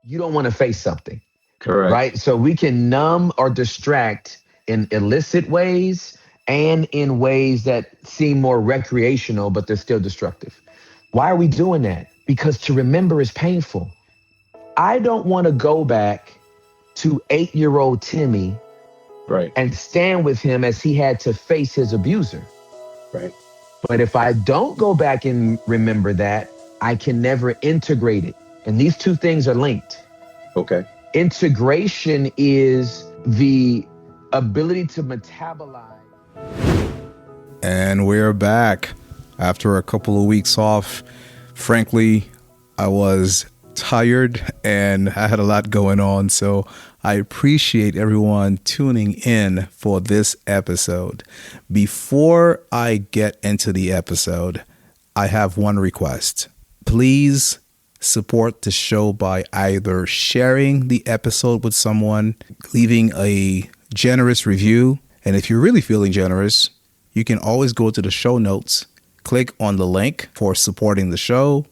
you don't want to face something, Correct. right? So we can numb or distract in illicit ways and in ways that seem more recreational, but they're still destructive. Why are we doing that? Because to remember is painful. I don't want to go back to 8-year-old Timmy Right. and stand with him as he had to face his abuser. Right. But if I don't go back and remember that, I can never integrate it. And these two things are linked. Okay. Integration is the ability to metabolize. And we're back after a couple of weeks off. Frankly, I was tired and I had a lot going on, so I appreciate everyone tuning in for this episode. Before I get into the episode, I have one request. Please support the show by either sharing the episode with someone, leaving a generous review, and if you're really feeling generous, you can always go to the show notes, click on the link for supporting the show,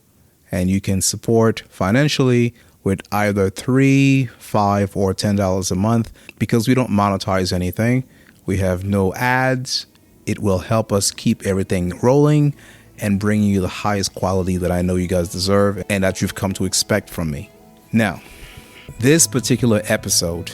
and you can support financially with either $3, $5, or $10 a month. Because we don't monetize anything, we have no ads. It will help us keep everything rolling and bring you the highest quality that I know you guys deserve and that you've come to expect from me. Now, this particular episode,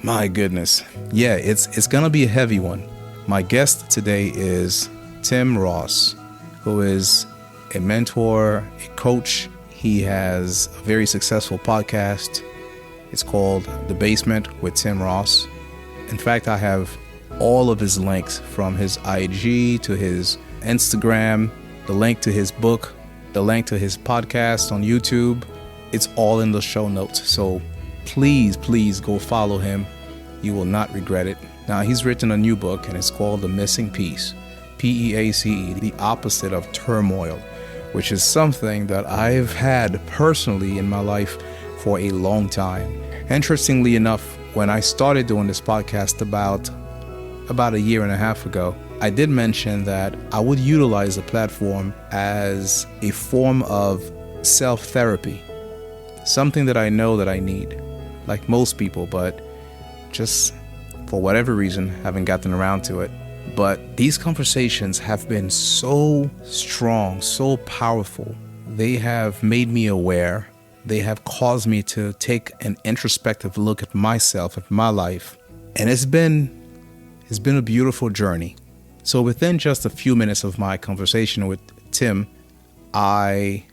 my goodness, yeah, it's gonna be a heavy one. My guest today is Tim Ross, who is a mentor, a coach. He has a very successful podcast. It's called The Basement with Tim Ross. In fact, I have all of his links from his IG to his Instagram, the link to his book, the link to his podcast on YouTube. It's all in the show notes. So please go follow him. You will not regret it. Now, he's written a new book and it's called The Missing Piece, PEACE, the opposite of turmoil, which is something that I've had personally in my life for a long time. Interestingly enough, when I started doing this podcast about a year and a half ago, I did mention that I would utilize the platform as a form of self-therapy, something that I know that I need, like most people, but just for whatever reason, haven't gotten around to it. But these conversations have been so strong, so powerful. They have made me aware. They have caused me to take an introspective look at myself, at my life. And it's been a beautiful journey. So within just a few minutes of my conversation with Tim, I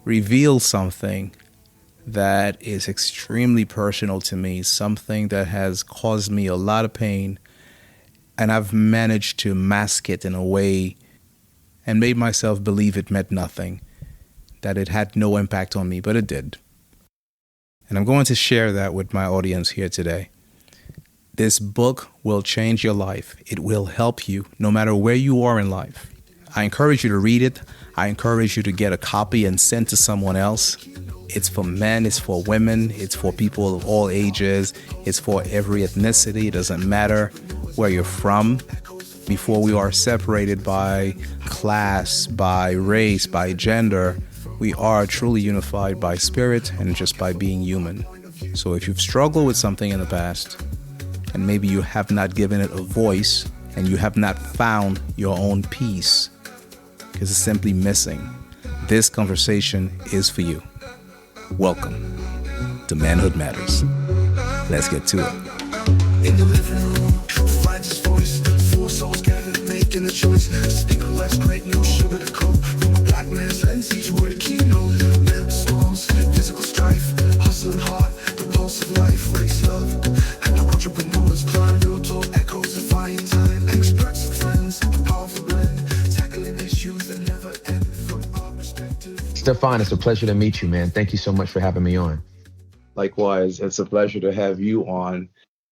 revealed something that is extremely personal to me, something that has caused me a lot of pain, and I've managed to mask it in a way and made myself believe it meant nothing, that it had no impact on me, but it did. And I'm going to share that with my audience here today. This book will change your life. It will help you no matter where you are in life. I encourage you to read it. I encourage you to get a copy and send to someone else. It's for men, it's for women, it's for people of all ages, it's for every ethnicity. It doesn't matter where you're from. Before we are separated by class, by race, by gender, we are truly unified by spirit and just by being human. So if you've struggled with something in the past, and maybe you have not given it a voice, and you have not found your own peace, because it's simply missing, this conversation is for you. Welcome to Manhood Matters. Let's get to it. In the living room, finds his voice. 4 souls gathered, making a choice. Speak of life's great, no sugar to cope. From a black man's lens, each word a keynote. Mental storms, physical strife, hustling hard, repulsive life, race love. And the entrepreneurs climb real tall echoes, defying time. Experts and friends, a powerful blend, tackling issues that never end from our perspective. Stefan, it's a pleasure to meet you, man. Thank you so much for having me on. Likewise, it's a pleasure to have you on.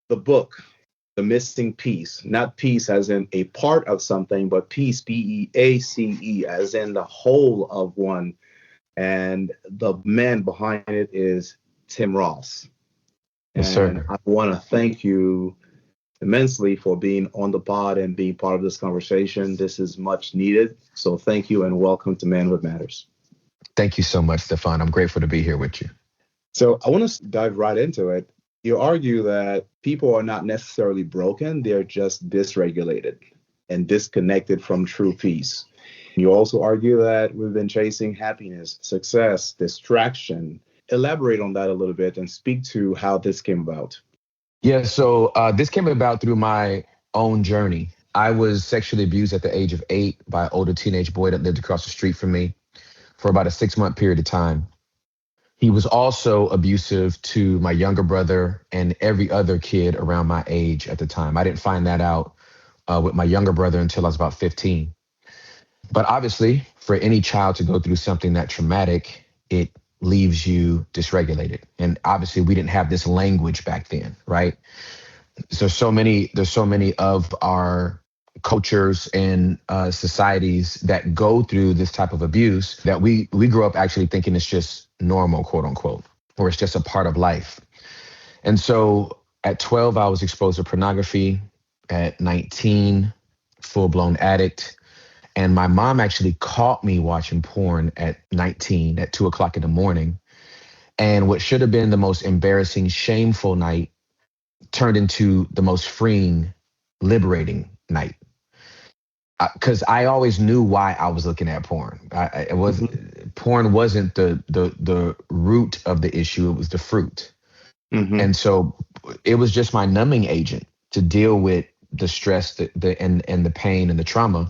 The book, The Missing Piece, not piece as in a part of something, but piece, P-E-A-C-E, as in the whole of one. And the man behind it is Tim Ross. Yes, and sir. I want to thank you immensely for being on the pod and being part of this conversation. This is much needed. So thank you and welcome to Manhood Matters. Thank you so much, Stefan. I'm grateful to be here with you. So I want to dive right into it. You argue that people are not necessarily broken, they're just dysregulated and disconnected from true peace. You also argue that we've been chasing happiness, success, distraction. Elaborate on that a little bit and speak to how this came about. Yeah, so this came about through my own journey. I was sexually abused at the age of 8 by an older teenage boy that lived across the street from me for about a 6 month period of time. He was also abusive to my younger brother and every other kid around my age at the time. I didn't find that out with my younger brother until I was about 15. But obviously, for any child to go through something that traumatic, it leaves you dysregulated. And obviously, we didn't have this language back then, right? There's so many of our cultures and societies that go through this type of abuse that we grow up actually thinking it's just normal, quote unquote, or it's just a part of life. And so at 12, I was exposed to pornography. At 19, full blown addict. And my mom actually caught me watching porn at 19 at 2 o'clock in the morning. And what should have been the most embarrassing, shameful night turned into the most freeing, liberating night. Because I always knew why I was looking at porn. It was Mm-hmm. porn wasn't the root of the issue; it was the fruit. Mm-hmm. And so it was just my numbing agent to deal with the stress, and the pain and the trauma.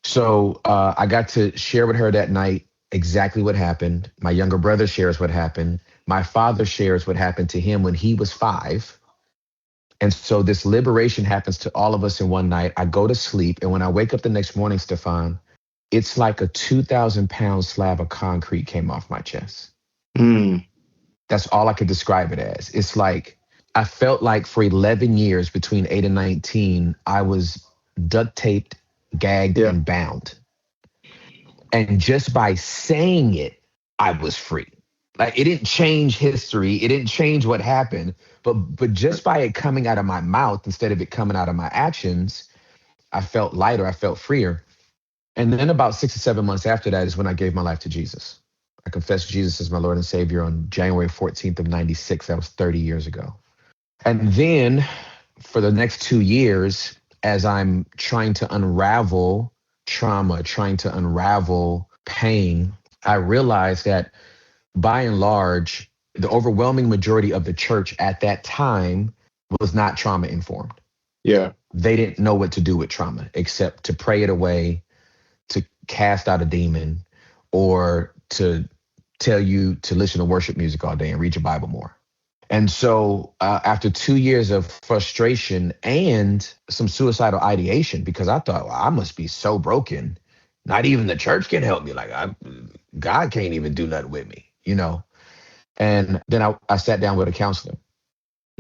So I got to share with her that night exactly what happened. My younger brother shares what happened. My father shares what happened to him when he was 5. And so this liberation happens to all of us in one night. I go to sleep. And when I wake up the next morning, Stefan, it's like a 2,000 pound slab of concrete came off my chest. Mm. That's all I could describe it as. It's like I felt like for 11 years between 8 and 19, I was duct taped, gagged, Yeah. and bound. And just by saying it, I was free. Like it didn't change history, it didn't change what happened, but just by it coming out of my mouth instead of it coming out of my actions, I felt lighter, I felt freer. And then about 6 or 7 months after that is when I gave my life to Jesus. I confessed Jesus as my Lord and Savior on January 14th of 96. That was 30 years ago. And then for the next 2 years, as I'm trying to unravel trauma, trying to unravel pain, I realized that by and large, the overwhelming majority of the church at that time was not trauma informed. Yeah. They didn't know what to do with trauma except to pray it away, to cast out a demon, or to tell you to listen to worship music all day and read your Bible more. And so after 2 years of frustration and some suicidal ideation, because I thought, well, I must be so broken, not even the church can help me. Like God can't even do nothing with me, you know? And then I sat down with a counselor.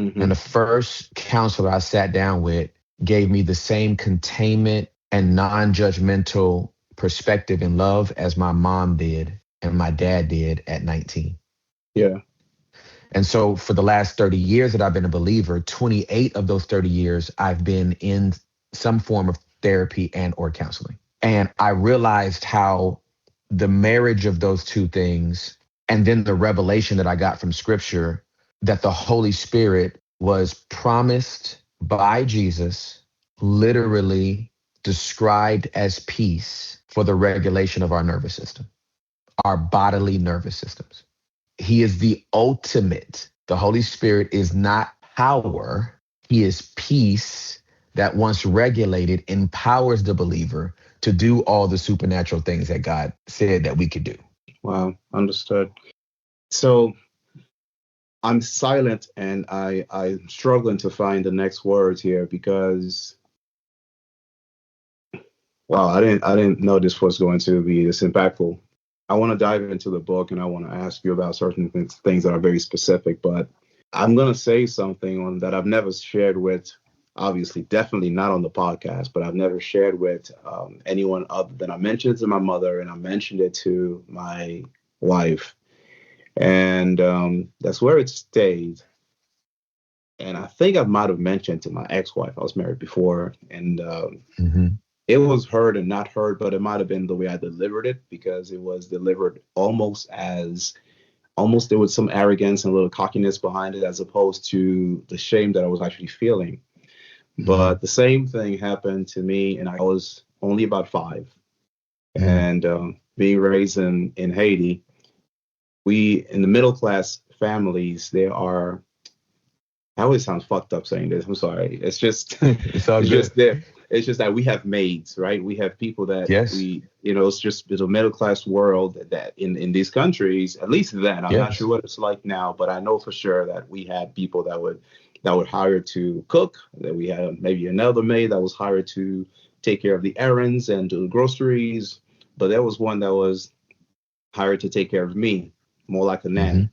Mm-hmm. And the first counselor I sat down with gave me the same containment and non-judgmental perspective and love as my mom did and my dad did at 19. Yeah. And so for the last 30 years that I've been a believer, 28 of those 30 years, I've been in some form of therapy and or counseling. And I realized how the marriage of those two things, and then the revelation that I got from scripture, that the Holy Spirit was promised by Jesus, literally described as peace for the regulation of our nervous system, our bodily nervous systems. He is the ultimate. The Holy Spirit is not power. He is peace that once regulated empowers the believer to do all the supernatural things that God said that we could do. Wow. Understood. So I'm silent and I'm struggling to find the next words here because wow, I didn't know this was going to be this impactful. I want to dive into the book and I want to ask you about certain things that are very specific, but I'm going to say something on that I've never shared with, obviously, definitely not on the podcast, but I've never shared with anyone other than I mentioned it to my mother and I mentioned it to my wife. And that's where it stayed. And I think I might have mentioned to my ex-wife, I was married before, and Mm-hmm. it was heard and not heard, but it might have been the way I delivered it because it was delivered almost as almost there was some arrogance and a little cockiness behind it, as opposed to the shame that I was actually feeling. But the same thing happened to me, and I was only about 5. And being raised in Haiti, we, in the middle class families, there are, I always sound fucked up saying this. I'm sorry. It's just, It's all it's good. just there. It's just that we have maids, right? We have people that Yes. we, it's just it's a middle class world that in these countries, at least then, I'm not sure Yes. what it's like now, but I know for sure that we had people that would hire to cook, that we had maybe another maid that was hired to take care of the errands and do the groceries. But there was one that was hired to take care of me, more like a Hmm. nanny.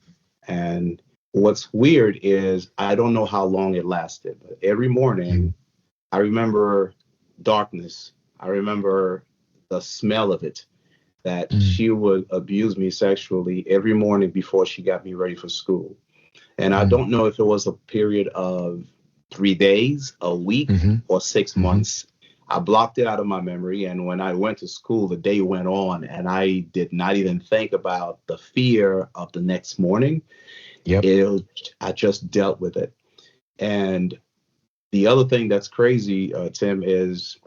And what's weird is I don't know how long it lasted, but every morning I remember darkness. I remember the smell of it, that she would abuse me sexually every morning before she got me ready for school. And I don't know if it was a period of 3 days, a week, Hmm. or six Hmm. months. I blocked it out of my memory. And when I went to school, the day went on, and I did not even think about the fear of the next morning. Yep. I just dealt with it. And the other thing that's crazy, Tim, is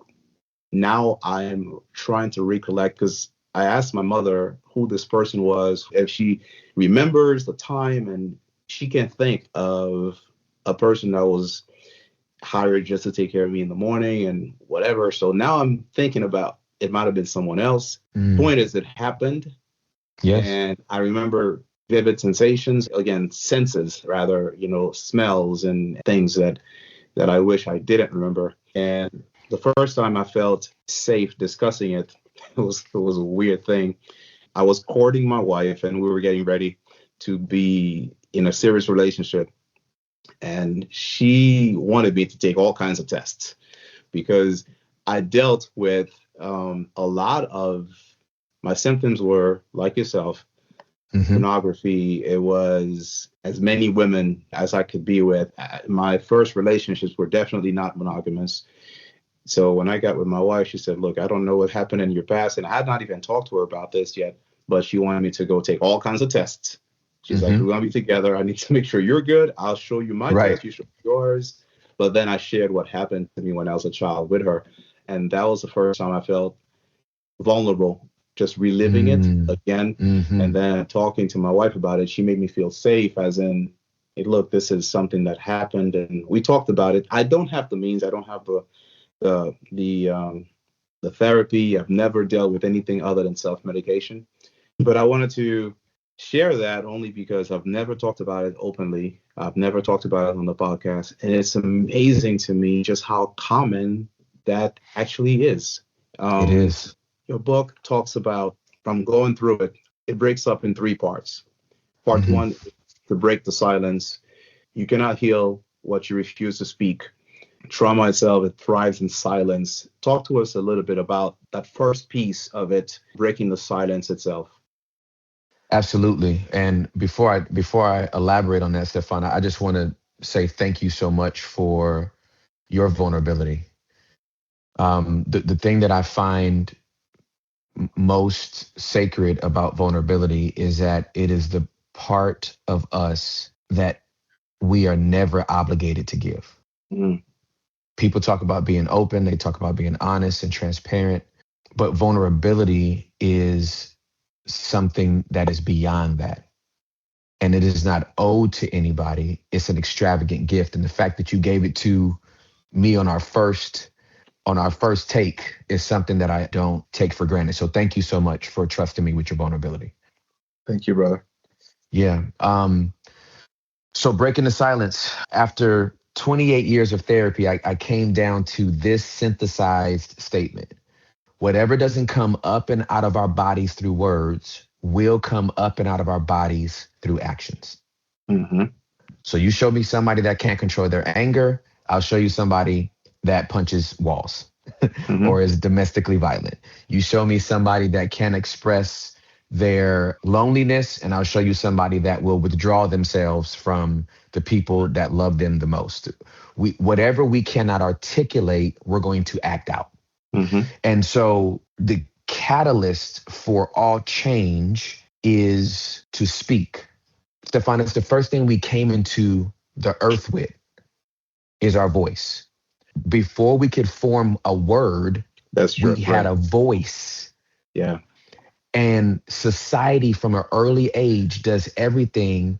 now I'm trying to recollect, because I asked my mother who this person was, if she remembers the time, and she can't think of a person that was hired just to take care of me in the morning and whatever. So now I'm thinking about it might have been someone else. Mm. Point is, it happened, Yes. and I remember vivid sensations, again, senses rather, smells and things that I wish I didn't remember. And the first time I felt safe discussing it, it was a weird thing. I was courting my wife, and we were getting ready to be in a serious relationship. And she wanted me to take all kinds of tests because I dealt with a lot of my symptoms were like yourself, Hmm. pornography. It was as many women as I could be with. My first relationships were definitely not monogamous. So when I got with my wife, she said, "Look, I don't know what happened in your past." And I had not even talked to her about this yet, but she wanted me to go take all kinds of tests. She's like, "We're Hmm. going to be together. I need to make sure you're good. I'll show you my Right. test. You show me yours." But then I shared what happened to me when I was a child with her. And that was the first time I felt vulnerable, just reliving it Mm. again. Hmm. And then talking to my wife about it, she made me feel safe, as in, "Hey, look, this is something that happened." And we talked about it. I don't have the means, I don't have the therapy. I've never dealt with anything other than self-medication. But I wanted to share that only because I've never talked about it openly. I've never talked about it on the podcast. And it's amazing to me just how common that actually is. It Um, is. your book talks about, from going through it, it breaks up in 3 parts. Part Hmm. one is to break the silence. You cannot heal what you refuse to speak. Trauma itself, it thrives in silence. Talk to us a little bit about that first piece of it, breaking the silence itself. Absolutely. And before I elaborate on that, Stefan, I just want to say thank you so much for your vulnerability. The thing that I find most sacred about vulnerability is that it is the part of us that we are never obligated to give. Mm, People talk about being open, they talk about being honest and transparent, but vulnerability is something that is beyond that. And it is not owed to anybody. It's an extravagant gift. And the fact that you gave it to me on our first take is something that I don't take for granted. So thank you so much for trusting me with your vulnerability. thank you, brother. Yeah. So breaking the silence. After 28 years of therapy, I came down to this synthesized statement. Whatever doesn't come up and out of our bodies through words will come up and out of our bodies through actions. Hmm. So you show me somebody that can't control their anger, I'll show you somebody that punches walls Hmm. or is domestically violent. You show me somebody that can express their loneliness, and I'll show you somebody that will withdraw themselves from the people that love them the most. Whatever we cannot articulate, we're going to act out. Hmm. And so the catalyst for all change is to speak. Stephanus, the first thing we came into the earth with is our voice. Before we could form a word, That's true. we had Right. a voice. Yeah. And society from an early age does everything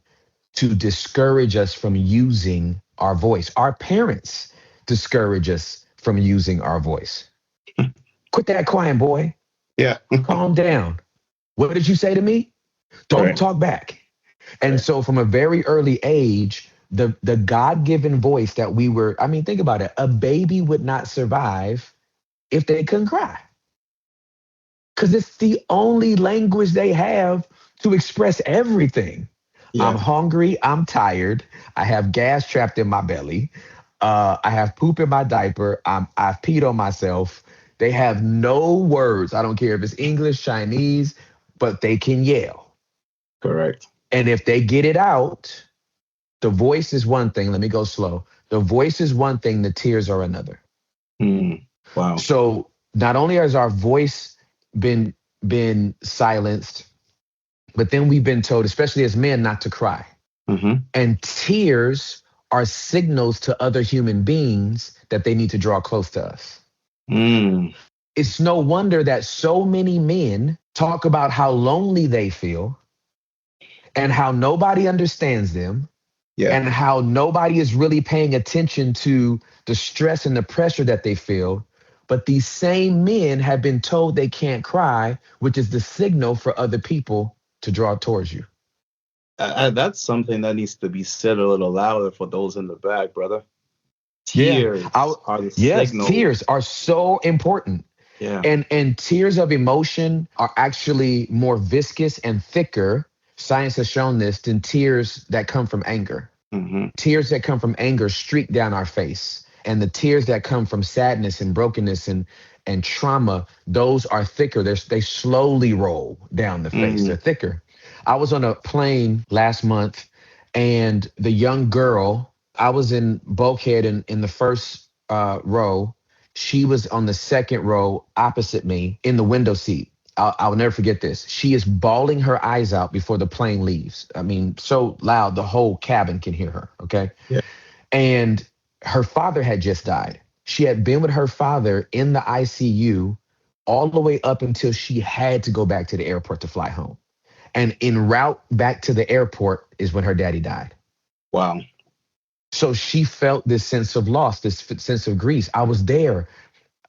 to discourage us from using our voice. Our parents discourage us from using our voice. Quit that crying, boy. Yeah. Calm down. What did you say to me? Don't Right. talk back. And Right. so from a very early age, the God-given voice that we were, I mean, think about it. A baby would not survive if they couldn't cry. Because it's the only language they have to express everything. I'm Yeah. hungry. I'm tired. I have gas trapped in my belly. I have poop in my diaper. I've peed on myself. They have no words. I don't care if it's English, Chinese, but they can yell. Correct. And if they get it out, the voice is one thing. Let me go slow. The voice is one thing. The tears are another. Mm. Wow. So not only has our voice been silenced, but then we've been told, especially as men, not to cry. Mm-hmm. And tears are signals to other human beings that they need to draw close to us. Mm. It's no wonder that so many men talk about how lonely they feel and how nobody understands them Yeah. and how nobody is really paying attention to the stress and the pressure that they feel. But these same men have been told they can't cry, which is the signal for other people to draw towards you. That's something that needs to be said a little louder for those in the back, brother. Yeah. Tears are the Yes, signal. tears are so important. Yeah. And tears of emotion are actually more viscous and thicker. Science has shown this than tears that come from anger. Mm-hmm. Tears that come from anger streak down our face. And the tears that come from sadness and brokenness and trauma, those are thicker. They slowly roll down the face. Mm-hmm. They're thicker. I was on a plane last month, and the young girl, I was in bulkhead in the first row. She was on the second row opposite me in the window seat. I'll never forget this. She is bawling her eyes out before the plane leaves. I mean, so loud, the whole cabin can hear her. Okay. Yeah. And her father had just died. She had been with her father in the ICU all the way up until she had to go back to the airport to fly home. And en route back to the airport is when her daddy died. Wow. So she felt this sense of loss, this sense of grief. I was there.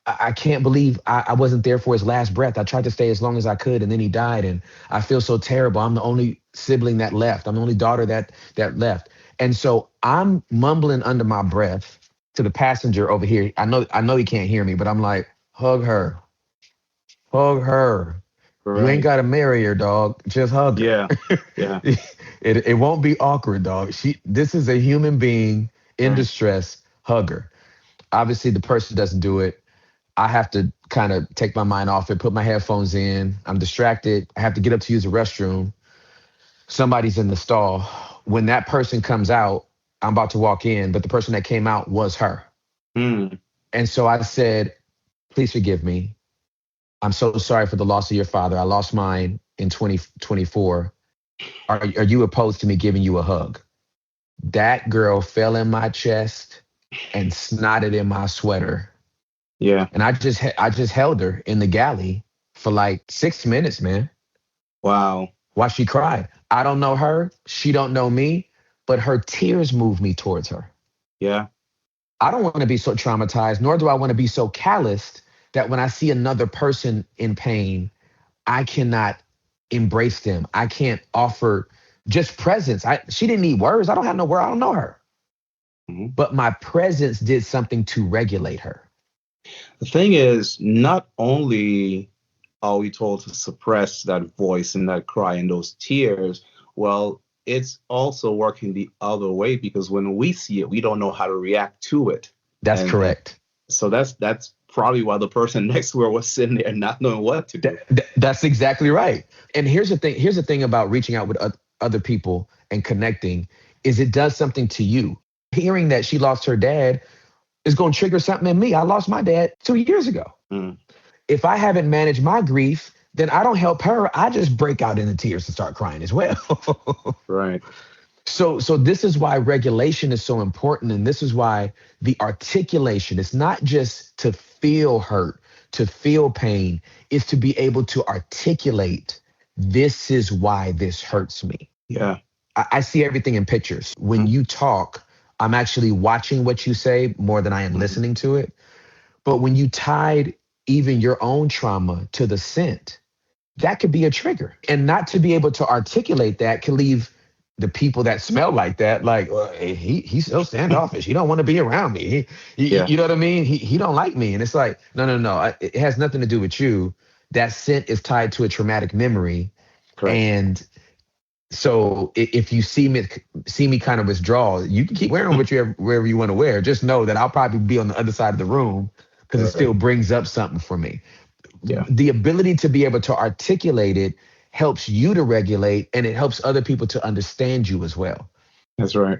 I can't believe I wasn't there for his last breath. I tried to stay as long as I could, and then he died. And I feel so terrible. I'm the only sibling that left. I'm the only daughter that left. And so I'm mumbling under my breath to the passenger over here. I know he can't hear me, but I'm like, hug her. Hug her. Right. You ain't got to marry her, dog. Just hug her. Yeah. Yeah. It won't be awkward, dog. This is a human being in distress. Hug her. Obviously, the person doesn't do it. I have to kind of take my mind off it, put my headphones in. I'm distracted. I have to get up to use the restroom. Somebody's in the stall. When that person comes out, I'm about to walk in, but the person that came out was her. Mm. And so I said, please forgive me. I'm so sorry for the loss of your father. I lost mine in 2024. Are you opposed to me giving you a hug? That girl fell in my chest and snotted in my sweater. Yeah. And I just held her in the galley for like 6 minutes, man. Wow. While she cried. I don't know her. She don't know me, but her tears moved me towards her. Yeah. I don't want to be so traumatized, nor do I want to be so calloused that when I see another person in pain, I cannot embrace them. I can't offer just presence. She didn't need words. I don't have no word. I don't know her. Mm-hmm. But my presence did something to regulate her. The thing is, not only are we told to suppress that voice and that cry and those tears, well, it's also working the other way, because when we see it, we don't know how to react to it. That's correct. So that's probably why the person next to her was sitting there not knowing what to do. That's exactly right. And here's the thing. Here's the thing about reaching out with other people and connecting is it does something to you. Hearing that she lost her dad is going to trigger something in me. I lost my dad 2 years ago. Mm. If I haven't managed my grief, then I don't help her. I just break out into tears and start crying as well. Right. So this is why regulation is so important. And this is why the articulation is not just to feel hurt, to feel pain, is to be able to articulate, this is why this hurts me. Yeah. I see everything in pictures. When you talk, I'm actually watching what you say more than I am listening to it. But when you tied even your own trauma to the scent, that could be a trigger. And not to be able to articulate that can leave the people that smell like that, like, well, he's so standoffish. He don't want to be around me. Yeah. You know what I mean? He don't like me. And it's like, no. It has nothing to do with you. That scent is tied to a traumatic memory. Correct. And so if you see me kind of withdraw, you can keep wearing wherever you want to wear. Just know that I'll probably be on the other side of the room because it still brings up something for me. Yeah. The ability to be able to articulate it helps you to regulate, and it helps other people to understand you as well. That's right.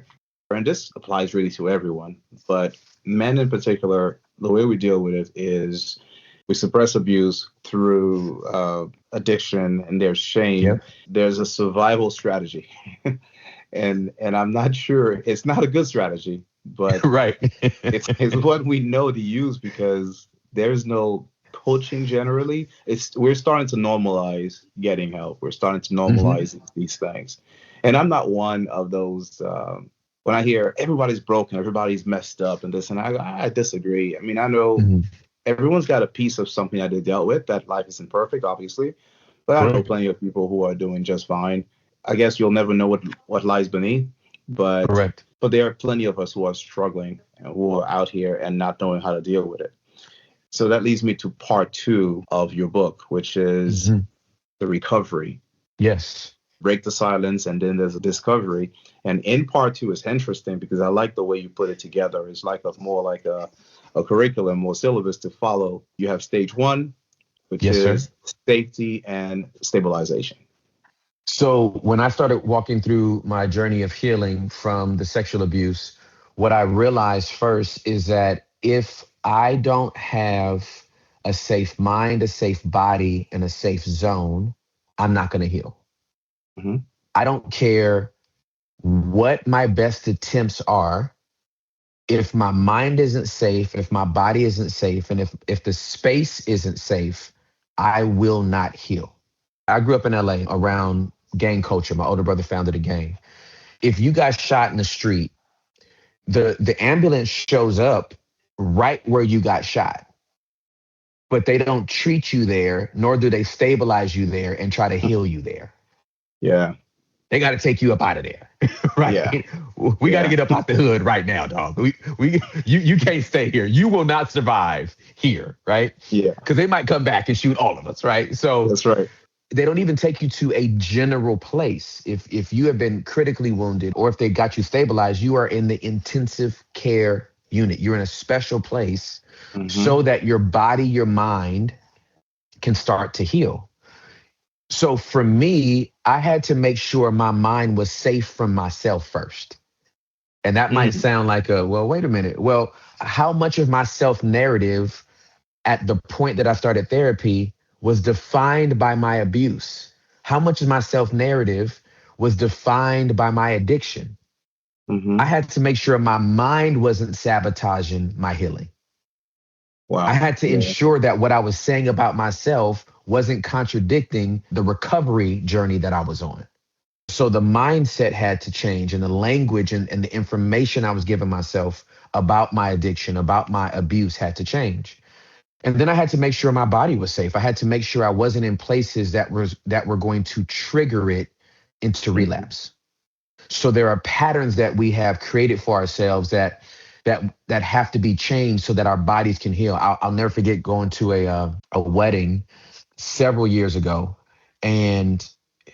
And this applies really to everyone, but men in particular, the way we deal with it is we suppress abuse through addiction, and there's shame. Yep. There's a survival strategy. and I'm not sure, it's not a good strategy, but Right. it's what we know to use because there's no coaching generally. We're starting to normalize getting help. We're starting to normalize these things. And I'm not one of those when I hear everybody's broken, everybody's messed up and this, and I disagree. I mean, I know everyone's got a piece of something that they dealt with. That life isn't perfect, obviously, but I know plenty of people who are doing just fine. I guess you'll never know what lies beneath, but Correct. But there are plenty of us who are struggling and who are out here and not knowing how to deal with it. So that leads me to part 2 of your book, which is the recovery. Yes. Break the silence, and then there's a discovery. And in part 2, it's interesting because I like the way you put it together. It's like more like a curriculum or syllabus to follow. You have stage 1, which is safety and stabilization. So when I started walking through my journey of healing from the sexual abuse, what I realized first is that if I don't have a safe mind, a safe body, and a safe zone, I'm not going to heal. I don't care what my best attempts are. If my mind isn't safe, if my body isn't safe, and if the space isn't safe, I will not heal. I grew up in LA around gang culture. My older brother founded a gang. If you got shot in the street, the ambulance shows up right where you got shot, but they don't treat you there, nor do they stabilize you there and try to heal you there. Yeah. They got to take you up out of there, right? Yeah. We got to get up out the hood right now, dog. You can't stay here. You will not survive here, right? Yeah. Because they might come back and shoot all of us, right? So that's right. They don't even take you to a general place. If you have been critically wounded or if they got you stabilized, you are in the intensive care unit. You're in a special place so that your body, your mind can start to heal. So for me, I had to make sure my mind was safe from myself first. And that might sound like well, wait a minute. Well, how much of my self-narrative at the point that I started therapy was defined by my abuse? How much of my self-narrative was defined by my addiction? I had to make sure my mind wasn't sabotaging my healing. Wow. I had to ensure that what I was saying about myself wasn't contradicting the recovery journey that I was on. So the mindset had to change, and the language and the information I was giving myself about my addiction, about my abuse had to change. And then I had to make sure my body was safe. I had to make sure I wasn't in places that were going to trigger it into relapse. So there are patterns that we have created for ourselves that have to be changed so that our bodies can heal. I'll never forget going to a wedding several years ago, and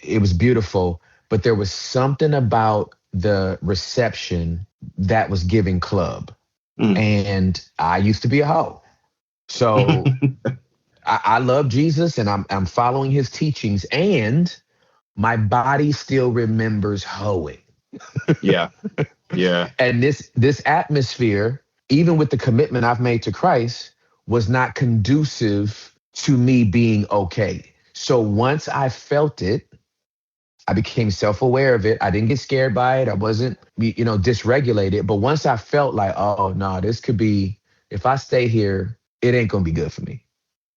it was beautiful, but there was something about the reception that was giving club. And I used to be a hoe. So I love Jesus, and I'm following his teachings, and my body still remembers hoeing. Yeah. And this atmosphere, even with the commitment I've made to Christ, was not conducive to me being okay. So once I felt it, I became self-aware of it. I didn't get scared by it. I wasn't, dysregulated. But once I felt like, oh no, this could be, if I stay here, it ain't gonna be good for me.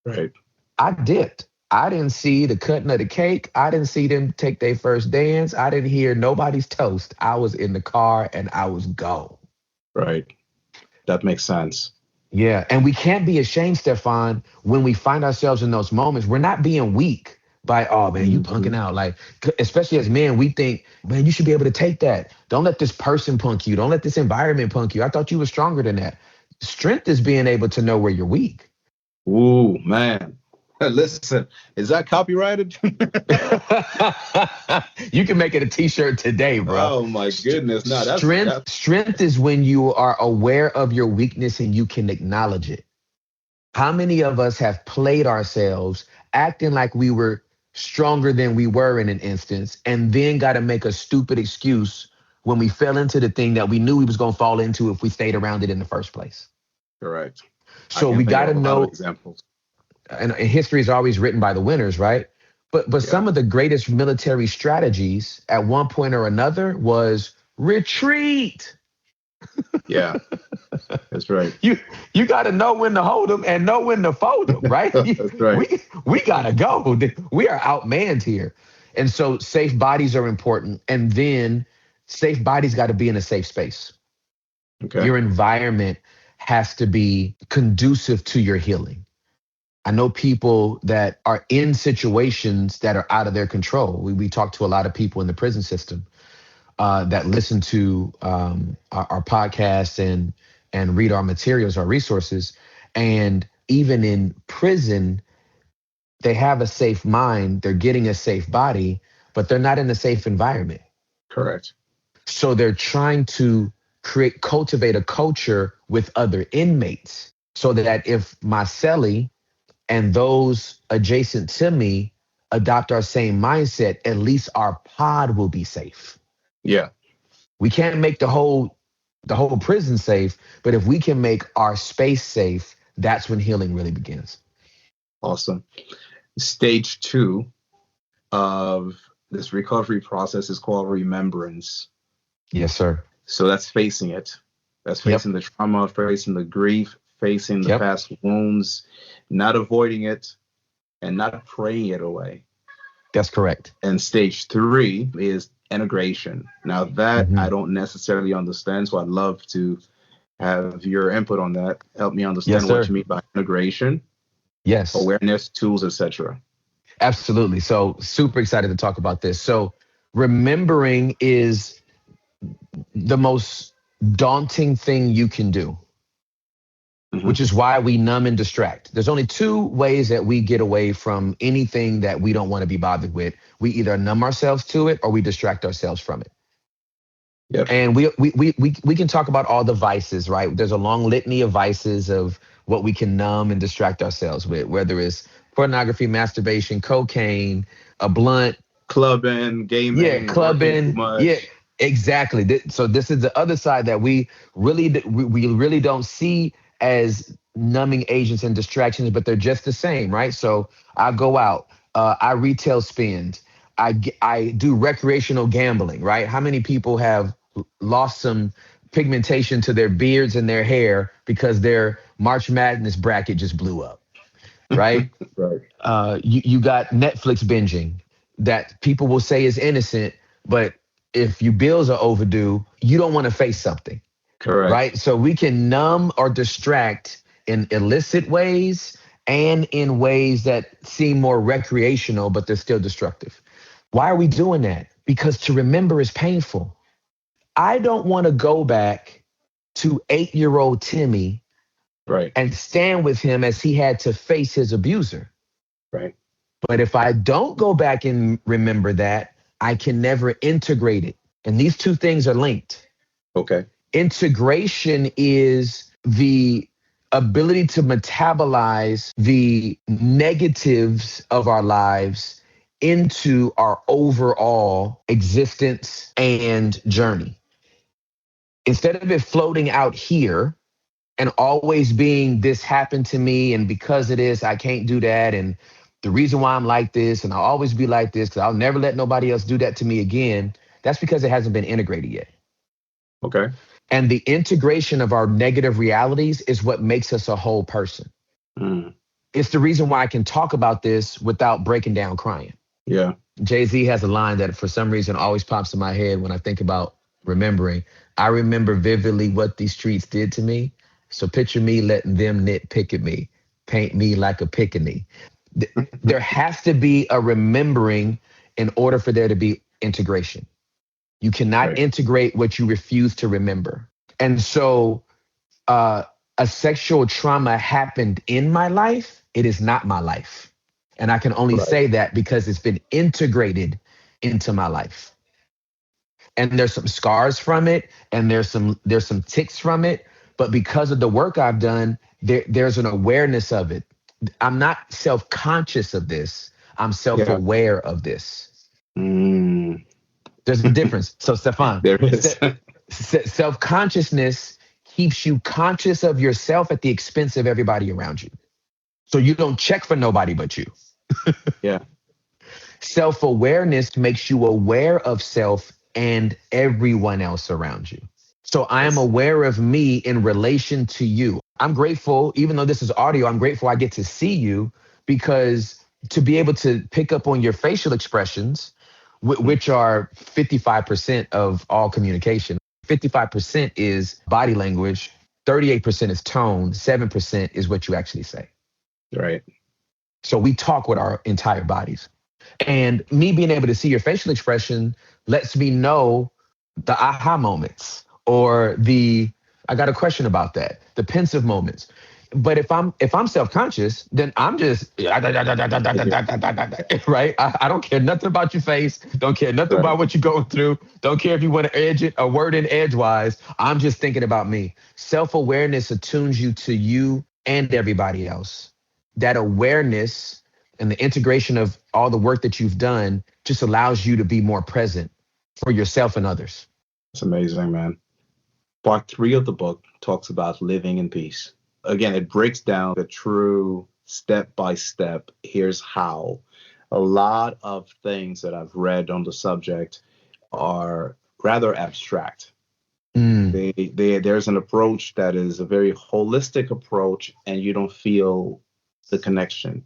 Right. I dipped. I didn't see the cutting of the cake. I didn't see them take their first dance. I didn't hear nobody's toast. I was in the car and I was gone. Right. That makes sense. Yeah. And we can't be ashamed, Stefan, when we find ourselves in those moments. We're not being weak by, oh man, you punking out. Like, especially as men, we think, man, you should be able to take that. Don't let this person punk you. Don't let this environment punk you. I thought you were stronger than that. Strength is being able to know where you're weak. Ooh, man. Listen, is that copyrighted? You can make it a t-shirt today, bro. Oh my goodness. No, Strength is when you are aware of your weakness and you can acknowledge it. How many of us have played ourselves acting like we were stronger than we were in an instance, and then got to make a stupid excuse when we fell into the thing that we knew we was going to fall into if we stayed around it in the first place? correct. So we got to know, examples. and history is always written by the winners, right? But some of the greatest military strategies at one point or another was retreat. Yeah, that's right. You got to know when to hold them and know when to fold them, right? That's right. We got to go. We are outmanned here. And so safe bodies are important. And then safe bodies got to be in a safe space. Okay. Your environment has to be conducive to your healing. I know people that are in situations that are out of their control. We talk to a lot of people in the prison system that listen to our podcasts and read our materials, our resources. And even in prison, they have a safe mind, they're getting a safe body, but they're not in a safe environment. Correct. So they're trying to cultivate a culture with other inmates so that if my cellie and those adjacent to me adopt our same mindset, at least our pod will be safe. Yeah. We can't make the whole prison safe, but if we can make our space safe, that's when healing really begins. Awesome. Stage 2 of this recovery process is called remembrance. Yes, sir. So that's facing it. That's facing the trauma, facing the grief, facing the past wounds, not avoiding it, and not praying it away. That's correct. And stage 3 is integration. Now that I don't necessarily understand, so I'd love to have your input on that. Help me understand what you mean by integration. Yes. Awareness, tools, etc. Absolutely. So super excited to talk about this. So remembering is the most daunting thing you can do, which is why we numb and distract. There's only 2 ways that we get away from anything that we don't want to be bothered with. We either numb ourselves to it or we distract ourselves from it. Yep. And we can talk about all the vices, right? There's a long litany of vices of what we can numb and distract ourselves with, whether it's pornography, masturbation, cocaine, a blunt, clubbing, gaming. Yeah, clubbing. Yeah, exactly. So this is the other side that we really don't see as numbing agents and distractions, but they're just the same, right? So I go out, I retail spend, I do recreational gambling, right? How many people have lost some pigmentation to their beards and their hair because their March Madness bracket just blew up, right? Right. You got Netflix binging that people will say is innocent, but if your bills are overdue, you don't want to face something. Correct. Right? So we can numb or distract in illicit ways and in ways that seem more recreational, but they're still destructive. Why are we doing that? Because to remember is painful. I don't want to go back to 8-year-old Timmy and stand with him as he had to face his abuser. Right. But if I don't go back and remember that, I can never integrate it. And these 2 things are linked. Okay. Integration is the ability to metabolize the negatives of our lives into our overall existence and journey. Instead of it floating out here and always being this happened to me and because of this, I can't do that. And The reason why I'm like this and I'll always be like this because I'll never let nobody else do that to me again, that's because it hasn't been integrated yet. Okay. And the integration of our negative realities is what makes us a whole person. Mm. It's the reason why I can talk about this without breaking down crying. Yeah. Jay-Z has a line that for some reason always pops in my head when I think about remembering. I remember vividly what these streets did to me. So picture me letting them nitpick at me, paint me like a pickaninny. There has to be a remembering in order for there to be integration. You cannot Right. integrate what you refuse to remember. And so a sexual trauma happened in my life. It is not my life. And I can only Right. say that because it's been integrated into my life. And there's some scars from it and there's some ticks from it. But because of the work I've done, there's an awareness of it. I'm not self-conscious of this. I'm Yeah. self-aware of this. Mm. There's a difference. So Stefan, There is. self-consciousness keeps you conscious of yourself at the expense of everybody around you. So you don't check for nobody but you. Yeah. Self-awareness makes you aware of self and everyone else around you. So I am Yes. aware of me in relation to you. I'm grateful, even though this is audio, I'm grateful I get to see you because to be able to pick up on your facial expressions, which are 55% of all communication. 55% is body language, 38% is tone, 7% is what you actually say. Right. So we talk with our entire bodies. And me being able to see your facial expression lets me know the aha moments or the I got a question about that, the pensive moments. But if I'm self-conscious, then I'm just right. I don't care nothing about your face. Don't care nothing Right. about what you're going through. Don't care if you want to edge it a word in edgewise. I'm just thinking about me. Self-awareness attunes you to you and everybody else. That awareness and the integration of all the work that you've done just allows you to be more present for yourself and others. It's amazing, man. Part 3 of the book talks about living in peace. Again, it breaks down the true step by step. Here's how. A lot of things that I've read on the subject are rather abstract. Mm, There's an approach that is a very holistic approach, and you don't feel the connection. yeah.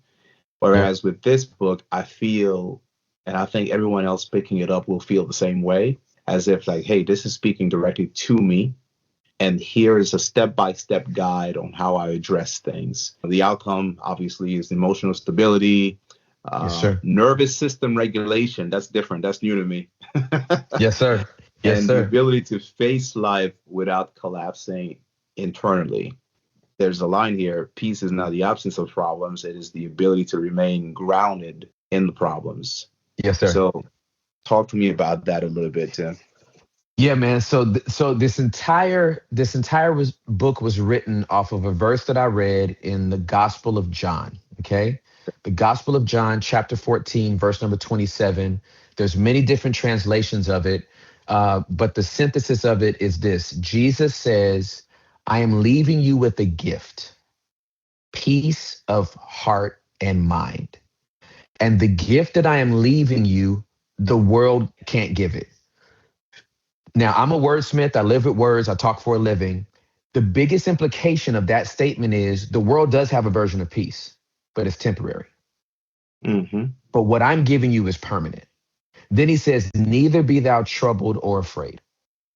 Whereas with this book, I feel, and I think everyone else picking it up will feel the same way, as if like, hey, this is speaking directly to me. And here is a step-by-step guide on how I address things. The outcome, obviously, is emotional stability, Yes, sir. nervous system regulation. That's different. That's new to me. Yes, sir. Yes, And the sir. ability to face life without collapsing internally. There's a line here: peace is not the absence of problems, it is the ability to remain grounded in the problems. Yes, sir. So talk to me about that a little bit, Tim. Yeah, man. So this entire book was written off of a verse that I read in the Gospel of John. Okay, the Gospel of John, chapter 14, verse number 27. There's many different translations of it, but the synthesis of it is this: Jesus says, "I am leaving you with a gift, peace of heart and mind, and the gift that I am leaving you, the world can't give it." Now, I'm a wordsmith. I live with words. I talk for a living. The biggest implication of that statement is the world does have a version of peace, but it's temporary. Mm-hmm. But what I'm giving you is permanent. Then he says, neither be thou troubled or afraid.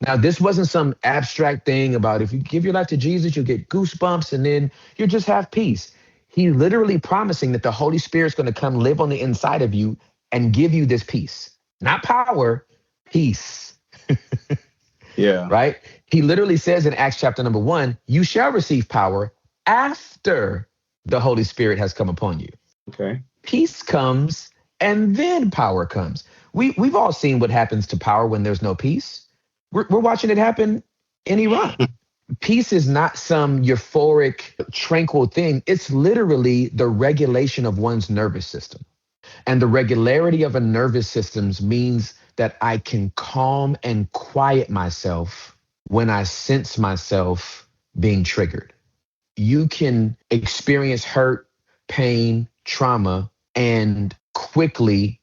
Now, this wasn't some abstract thing about if you give your life to Jesus, you'll get goosebumps and then you just have peace. He literally promising that the Holy Spirit's going to come live on the inside of you and give you this peace, not power, peace. Yeah. Right? He literally says in Acts chapter number 1, you shall receive power after the Holy Spirit has come upon you. Okay. Peace comes and then power comes. We've all seen what happens to power when there's no peace. We're watching it happen in Iran. Peace is not some euphoric, tranquil thing. It's literally the regulation of one's nervous system. And the regularity of a nervous system means that I can calm and quiet myself when I sense myself being triggered. You can experience hurt, pain, trauma and quickly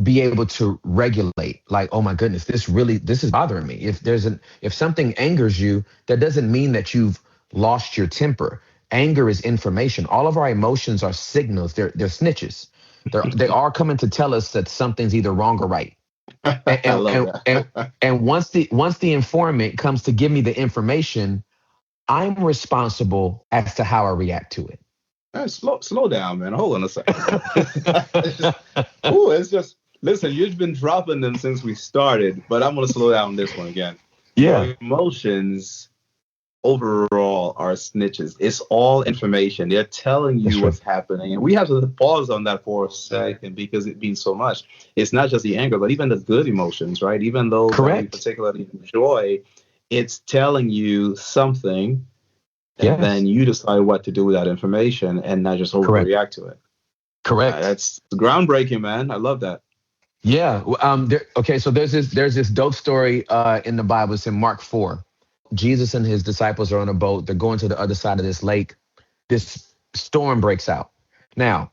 be able to regulate, like, oh my goodness, this is bothering me. If something angers you, that doesn't mean that you've lost your temper. Anger is information. All of our emotions are signals. They're snitches. They are coming to tell us that something's either wrong or right. and I and love and, and, that. and once the informant comes to give me the information, I'm responsible as to how I react to it. Slow down, man. Hold on a second. It's just listen. You've been dropping them since we started, but I'm gonna slow down this one again. Yeah, Your emotions overall are snitches. It's all information. They're telling that's you true. what's happening, and we have to pause on that for a second because it means so much. It's not just the anger, but even the good emotions, right? Even those that we Correct. particularly enjoy, it's telling you something, and then Yes. you decide what to do with that information and not just Correct. overreact to it. Correct. That's groundbreaking, man. I love that. Yeah. Okay. So there's this dope story in the Bible. It's in Mark 4. Jesus and his disciples are on a boat. They're going to the other side of this lake. This storm breaks out. Now,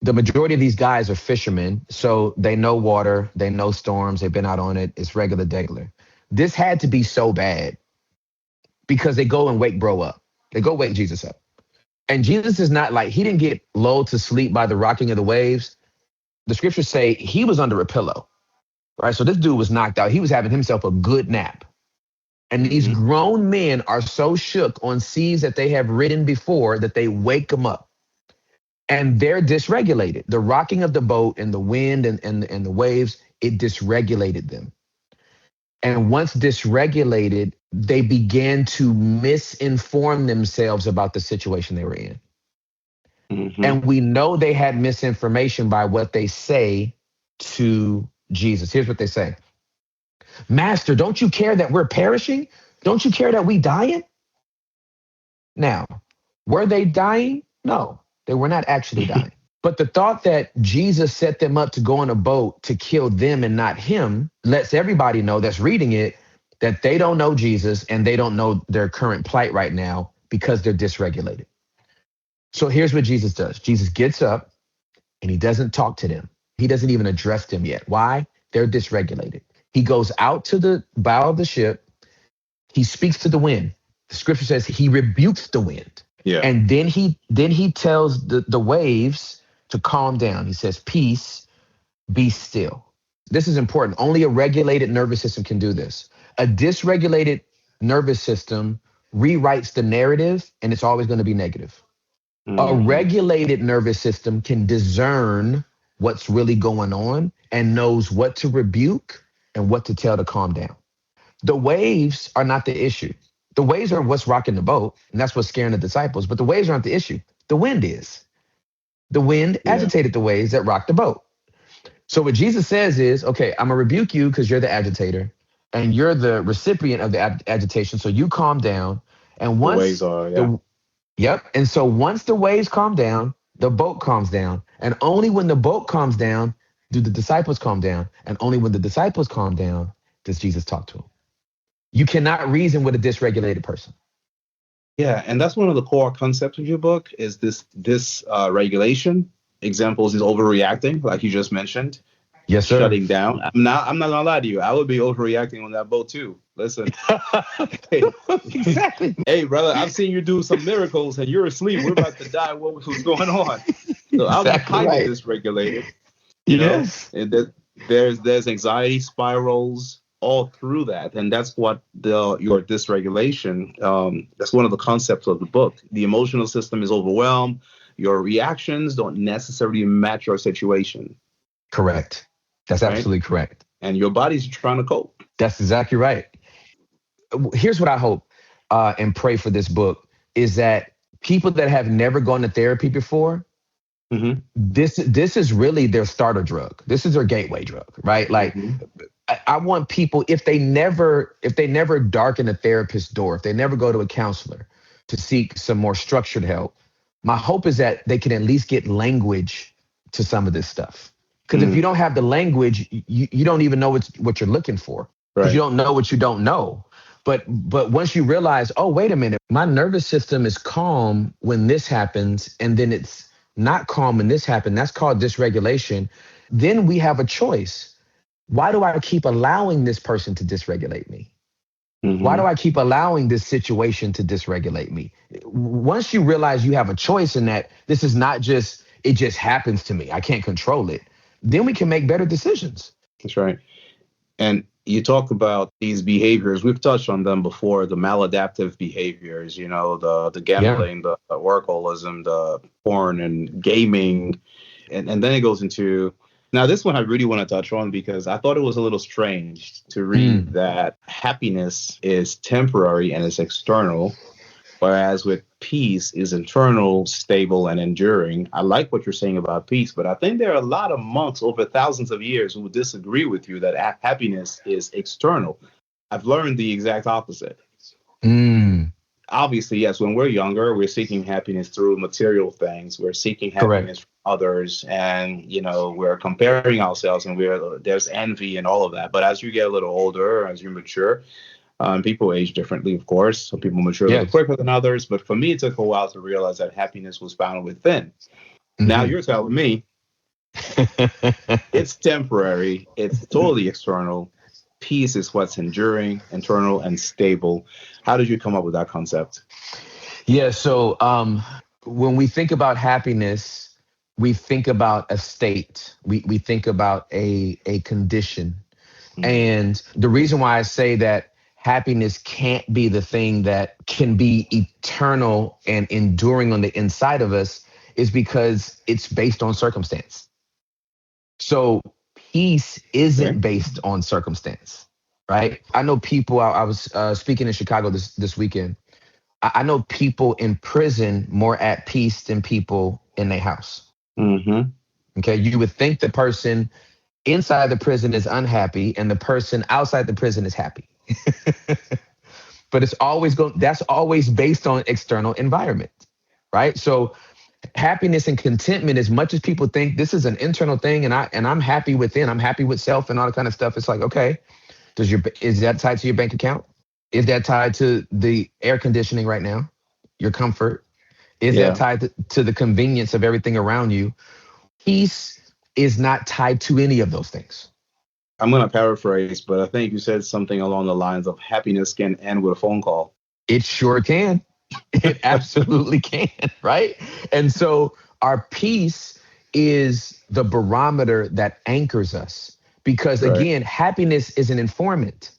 the majority of these guys are fishermen, so they know water, they know storms, they've been out on it. It's regular, degular. This had to be so bad because they go and wake bro up. They go wake Jesus up. And Jesus is not like, he didn't get lulled to sleep by the rocking of the waves. The scriptures say he was under a pillow, right? So this dude was knocked out. He was having himself a good nap. And these Hmm. grown men are so shook on seas that they have ridden before that they wake them up. And they're dysregulated. The rocking of the boat and the wind and the waves, it dysregulated them. And once dysregulated, they began to misinform themselves about the situation they were in. Hmm. And we know they had misinformation by what they say to Jesus. Here's what they say: Master, don't you care that we're perishing? Don't you care that we dying? Now, were they dying? No, they were not actually dying. But the thought that Jesus set them up to go on a boat to kill them and not him lets everybody know that's reading it that they don't know Jesus and they don't know their current plight right now because they're dysregulated. So here's what Jesus does. Jesus gets up and he doesn't talk to them. He doesn't even address them yet. Why? They're dysregulated. He goes out to the bow of the ship. He speaks to the wind. The scripture says he rebukes the wind. Yeah. And then he tells the waves to calm down. He says, peace, be still. This is important. Only a regulated nervous system can do this. A dysregulated nervous system rewrites the narrative and it's always going to be negative. A Hmm. regulated nervous system can discern what's really going on and knows what to rebuke and what to tell to calm down. The waves are not the issue. The waves are what's rocking the boat, and that's what's scaring the disciples. But the waves aren't the issue. The wind is. The wind Yeah. agitated the waves that rocked the boat. So what Jesus says is, okay, I'm gonna rebuke you because you're the agitator, and you're the recipient of the agitation. So you calm down. And The waves once are, yeah. the Yep. And so once the waves calm down, the boat calms down. And only when the boat calms down do the disciples calm down. And only when the disciples calm down does Jesus talk to them. You cannot reason with a dysregulated person. Yeah, and that's one of the core concepts of your book is this regulation. Examples is overreacting, like you just mentioned, Yes, sir. shutting down. I'm not gonna lie to you. I would be overreacting on that boat too. Listen, hey, Exactly. hey, brother, I've seen you do some miracles, and you're asleep. We're about to die. What's going on? So I'll be Exactly highly right. dysregulated. You know, Yes. and there's anxiety spirals all through that, and that's what your dysregulation. That's one of the concepts of the book. The emotional system is overwhelmed. Your reactions don't necessarily match your situation, Correct. That's right? absolutely correct. And your body's trying to cope. That's exactly right. Here's what I hope and pray for this book is that people that have never gone to therapy before, Hmm. this is really their starter drug. This is their gateway drug, right? Like Hmm. I want people, if they never darken a therapist's door, if they never go to a counselor to seek some more structured help, my hope is that they can at least get language to some of this stuff. Because if you don't have the language, you don't even know what you're looking for because you Right. don't know what you don't know. But once you realize, oh, wait a minute, my nervous system is calm when this happens, and then it's not calm when this happened. That's called dysregulation. Then we have a choice. Why do I keep allowing this person to dysregulate me? Why do Hmm. I keep allowing this situation to dysregulate me? Once you realize you have a choice in that this is not just, it just happens to me, I can't control it, then we can make better decisions. That's right. And you talk about these behaviors. We've touched on them before. The maladaptive behaviors. The Yeah. gambling, the workaholism, the porn and gaming, and then it goes into. Now, this one I really want to touch on because I thought it was a little strange to read Mm, that happiness is temporary and is external, whereas with peace is internal, stable, and enduring. I like what you're saying about peace, but I think there are a lot of monks over thousands of years who would disagree with you that happiness is external. I've learned the exact opposite. mm, Obviously, yes, when we're younger, we're seeking happiness through material things. We're seeking correct. happiness from others, and we're comparing ourselves, and there's envy and all of that. But as you get a little older, as you mature, people age differently, of course. Some people mature a little Yes. quicker than others, but for me, it took a while to realize that happiness was found within. Now Hmm. you're telling me it's temporary, it's totally external. Peace is what's enduring, internal, and stable. How did you come up with that concept? Yeah. So when we think about happiness, we think about a state. We think about a condition. Mhm. And the reason why I say that happiness can't be the thing that can be eternal and enduring on the inside of us is because it's based on circumstance. So peace isn't Okay. based on circumstance, right? I know people. I was speaking in Chicago this weekend. I know people in prison more at peace than people in their house. Mm-hmm. Okay, you would think the person inside the prison is unhappy and the person outside the prison is happy. But it's always going, that's always based on external environment, right? So happiness and contentment, as much as people think this is an internal thing and I'm happy within, I'm happy with self and all that kind of stuff, it's like, okay, is that tied to your bank account? Is that tied to the air conditioning right now, your comfort? Is that Yeah. tied to the convenience of everything around you? Peace is not tied to any of those things. I'm going to paraphrase, but I think you said something along the lines of happiness can end with a phone call. It sure can. It absolutely can, right? And so our peace is the barometer that anchors us because, Right. again, happiness is an informant.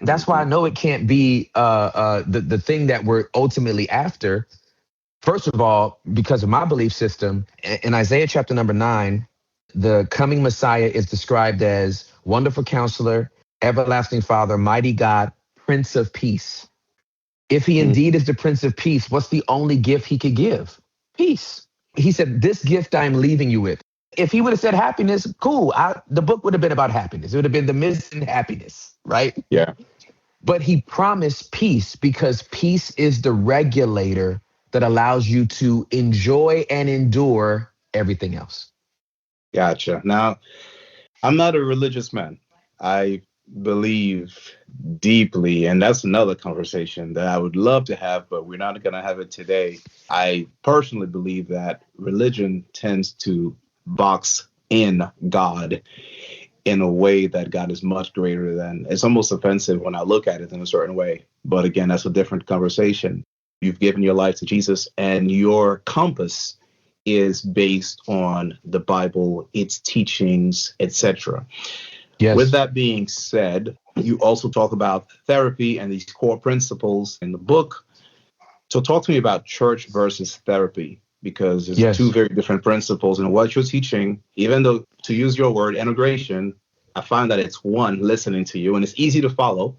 That's why I Hmm. know it can't be the thing that we're ultimately after. First of all, because of my belief system, in Isaiah chapter number 9, the coming Messiah is described as wonderful counselor, everlasting father, mighty God, prince of peace. If he indeed is the prince of peace, what's the only gift he could give? Peace. He said, this gift I'm leaving you with. If he would have said happiness, cool. The book would have been about happiness. It would have been the missing happiness, right? Yeah. But he promised peace because peace is the regulator that allows you to enjoy and endure everything else. Gotcha. Now, I'm not a religious man. I believe deeply, and that's another conversation that I would love to have, but we're not going to have it today. I personally believe that religion tends to box in God in a way that God is much greater than. It's almost offensive when I look at it in a certain way. But again, that's a different conversation. You've given your life to Jesus, and your compass is based on the Bible, its teachings, etc. With Yes. that being said, you also talk about therapy and these core principles in the book. So talk to me about church versus therapy, because there's two Yes. very different principles in what you're teaching. Even though, to use your word, integration, I find that it's one listening to you and it's easy to follow,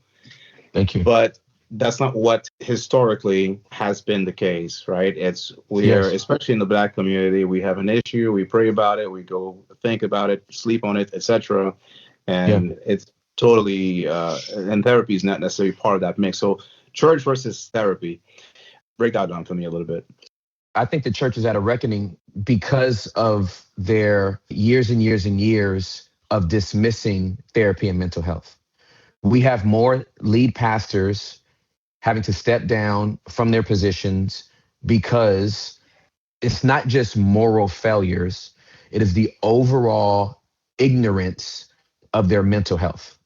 Thank you. but that's not what historically has been the case, right? It's we're Yes. especially in the Black community, we have an issue, we pray about it, we go think about it, sleep on it, etc., Yeah. and it's totally and therapy is not necessarily part of that mix. So church versus therapy, break that down for me a little bit. I think the church is at a reckoning because of their years and years and years of dismissing therapy and mental health. We have more lead pastors having to step down from their positions because It's not just moral failures, it is the overall ignorance of their mental health.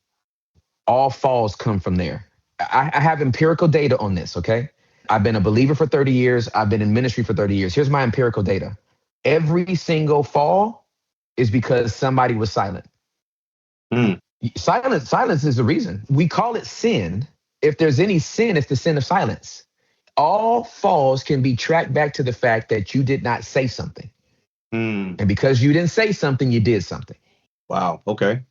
All falls come from there. I have empirical data on this, okay? I've been a believer for 30 years. I've been in ministry for 30 years. Here's my empirical data. Every single fall is because somebody was silent. Mm. Silence is the reason. We call it sin. If there's any sin, it's the sin of silence. All falls can be tracked back to the fact that you did not say something. Mm. And because you didn't say something, you did something. Wow. Okay.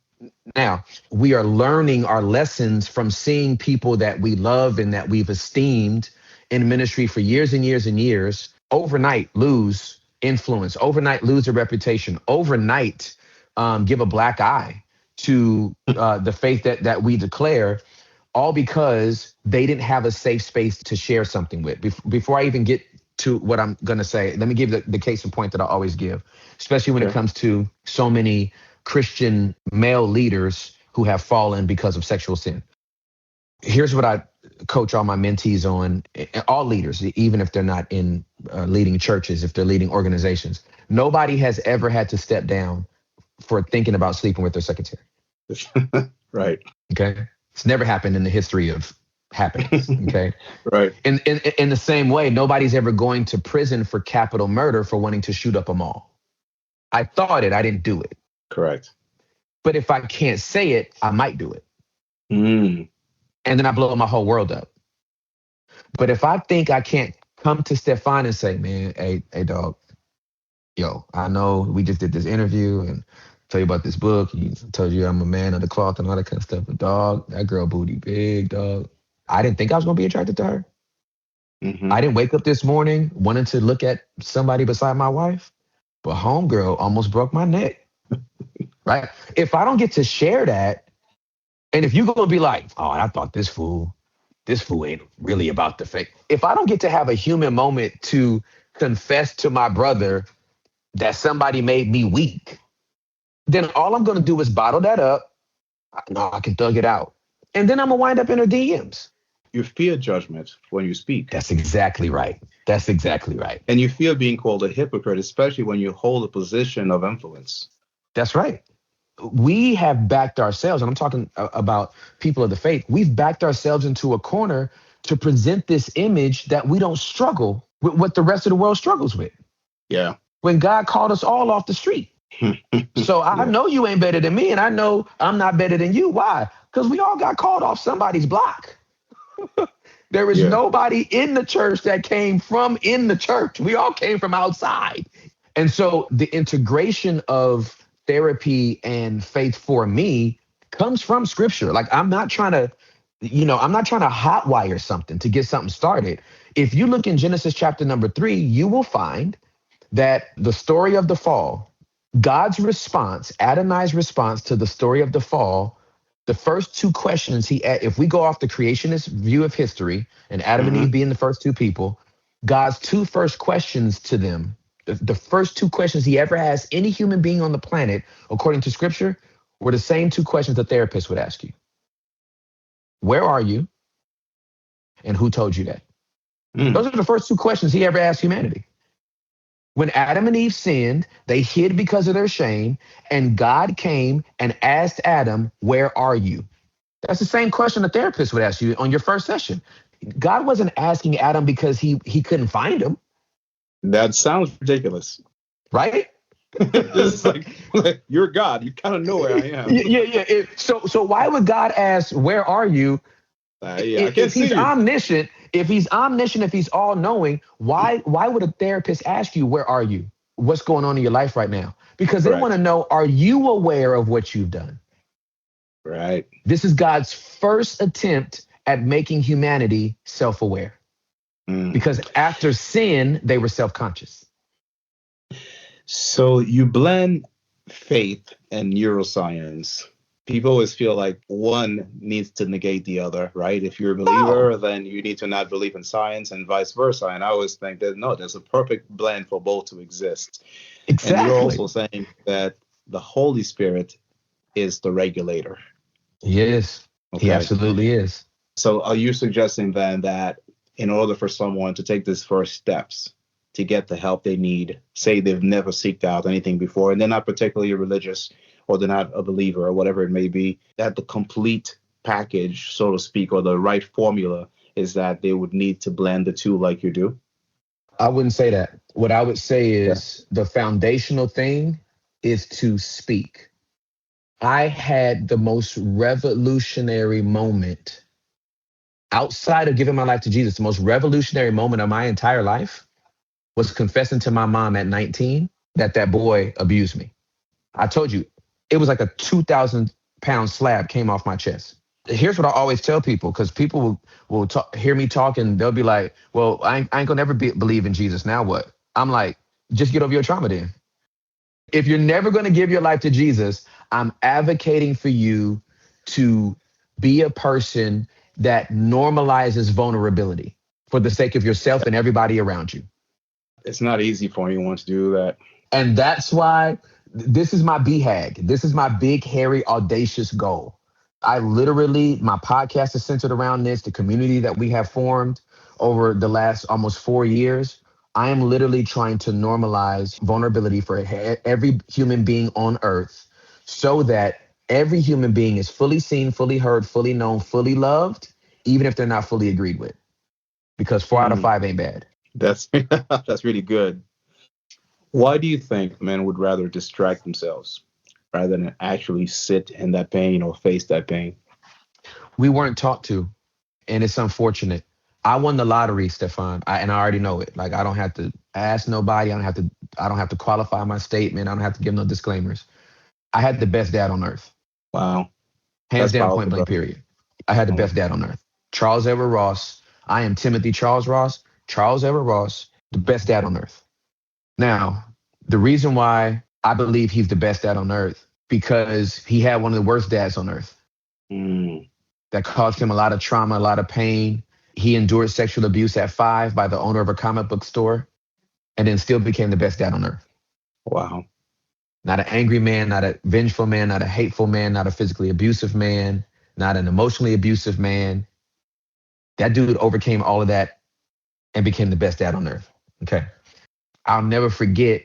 Now, we are learning our lessons from seeing people that we love and that we've esteemed in ministry for years and years and years, overnight lose influence, overnight lose a reputation, overnight give a black eye to the faith that we declare, all because they didn't have a safe space to share something with. Before I even get to what I'm going to say, let me give the case in point that I always give, especially when it comes to so many Christian male leaders who have fallen because of sexual sin. Here's what I coach all my mentees on, all leaders, even if they're not in leading churches, if they're leading organizations. Nobody has ever had to step down for thinking about sleeping with their secretary. Right. Okay. It's never happened in the history of happenings. Okay. Right. In the same way, nobody's ever going to prison for capital murder for wanting to shoot up a mall. I thought it, I didn't do it. Correct. But if I can't say it, I might do it. Mm. And then I blow my whole world up. But if I think I can't come to Stefan and say, man, hey dog, yo, I know we just did this interview and tell you about this book. He told you I'm a man of the cloth and all that kind of stuff. But dog, that girl booty big, dog. I didn't think I was going to be attracted to her. Mm-hmm. I didn't wake up this morning wanting to look at somebody beside my wife. But homegirl almost broke my neck. Right? If I don't get to share that, and if you're going to be like, oh, I thought this fool ain't really about the faith. If I don't get to have a human moment to confess to my brother that somebody made me weak, then all I'm going to do is bottle that up. No, I can thug it out. And then I'm going to wind up in her DMs. You fear judgment when you speak. That's exactly right. That's exactly right. And you fear being called a hypocrite, especially when you hold a position of influence. That's right. We have backed ourselves, and I'm talking about people of the faith. We've backed ourselves into a corner to present this image that we don't struggle with what the rest of the world struggles with. Yeah. When God called us all off the street. So I know you ain't better than me, and I know I'm not better than you. Why? Because we all got called off somebody's block. There is nobody in the church that came from in the church. We all came from outside. And so the integration of therapy and faith for me comes from scripture. Like I'm not trying to hotwire something to get something started. If you look in Genesis chapter number 3, you will find that the story of the fall, God's response, Adonai's response to the story of the fall, the first two questions if we go off the creationist view of history and Adam and Eve being the first two people, God's two first questions to them, the first two questions he ever asked any human being on the planet, according to scripture, were the same two questions a therapist would ask you. Where are you? And who told you that? Those are the first two questions he ever asked humanity. When Adam and Eve sinned, they hid because of their shame, and God came and asked Adam, where are you? That's the same question a therapist would ask you on your first session. God wasn't asking Adam because he couldn't find him. That sounds ridiculous. Right? It's like you're God. You kind of know where I am. Yeah. So why would God ask, where are you? If he's omniscient, if he's all knowing, why would a therapist ask you, where are you? What's going on in your life right now? Because they want to know, are you aware of what you've done? Right. This is God's first attempt at making humanity self-aware. Because after sin, they were self-conscious. So you blend faith and neuroscience. People always feel like one needs to negate the other, right? If you're a believer, then you need to not believe in science and vice versa. And I always think that, no, there's a perfect blend for both to exist. Exactly. And you're also saying that the Holy Spirit is the regulator. Yes, okay. He absolutely is. So are you suggesting then that in order for someone to take these first steps to get the help they need, say they've never seeked out anything before, and they're not particularly religious or they're not a believer or whatever it may be, that the complete package, so to speak, or the right formula is that they would need to blend the two like you do? I wouldn't say that. What I would say Yeah. is the foundational thing is to speak. I had the most revolutionary moment outside of giving my life to Jesus. The most revolutionary moment of my entire life was confessing to my mom at 19 that that boy abused me. I told you, it was like a 2,000-pound slab came off my chest. Here's what I always tell people, because people will hear me talk and they'll be like, well, I ain't gonna never believe in Jesus. Now what? I'm like, just get over your trauma then. If you're never gonna give your life to Jesus, I'm advocating for you to be a person that normalizes vulnerability for the sake of yourself and everybody around you. It's not easy for anyone to do that. And that's why this is my BHAG. This is my big, hairy, audacious goal. I literally, my podcast is centered around this, the community that we have formed over the last almost 4 years. I am literally trying to normalize vulnerability for every human being on earth so that every human being is fully seen, fully heard, fully known, fully loved, even if they're not fully agreed with. Because 4 out of 5 ain't bad. That's that's really good. Why do you think men would rather distract themselves rather than actually sit in that pain or face that pain? We weren't taught to, and it's unfortunate. I won the lottery, Stefan, and I already know it. Like I don't have to ask nobody. I don't have to qualify my statement. I don't have to give no disclaimers. I had the best dad on earth, Wow. hands That's down, powerful, point blank, bro. period. I had the best dad on earth. Charles Everett Ross. I am Timothy Charles Ross. Charles Everett Ross, the best dad on earth. Now, the reason why I believe he's the best dad on earth, because he had one of the worst dads on earth Mm, that caused him a lot of trauma, a lot of pain. He endured sexual abuse at 5 by the owner of a comic book store and then still became the best dad on earth. wow. Not an angry man, not a vengeful man, not a hateful man, not a physically abusive man, not an emotionally abusive man. That dude overcame all of that and became the best dad on earth. Okay. I'll never forget.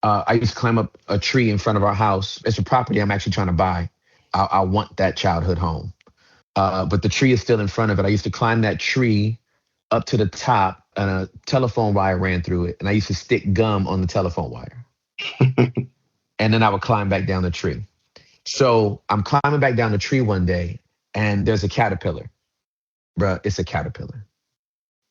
I used to climb up a tree in front of our house. It's a property I'm actually trying to buy. I want that childhood home. But the tree is still in front of it. I used to climb that tree up to the top and a telephone wire ran through it. And I used to stick gum on the telephone wire. And then I would climb back down the tree. So I'm climbing back down the tree one day and there's a caterpillar. Bruh, it's a caterpillar.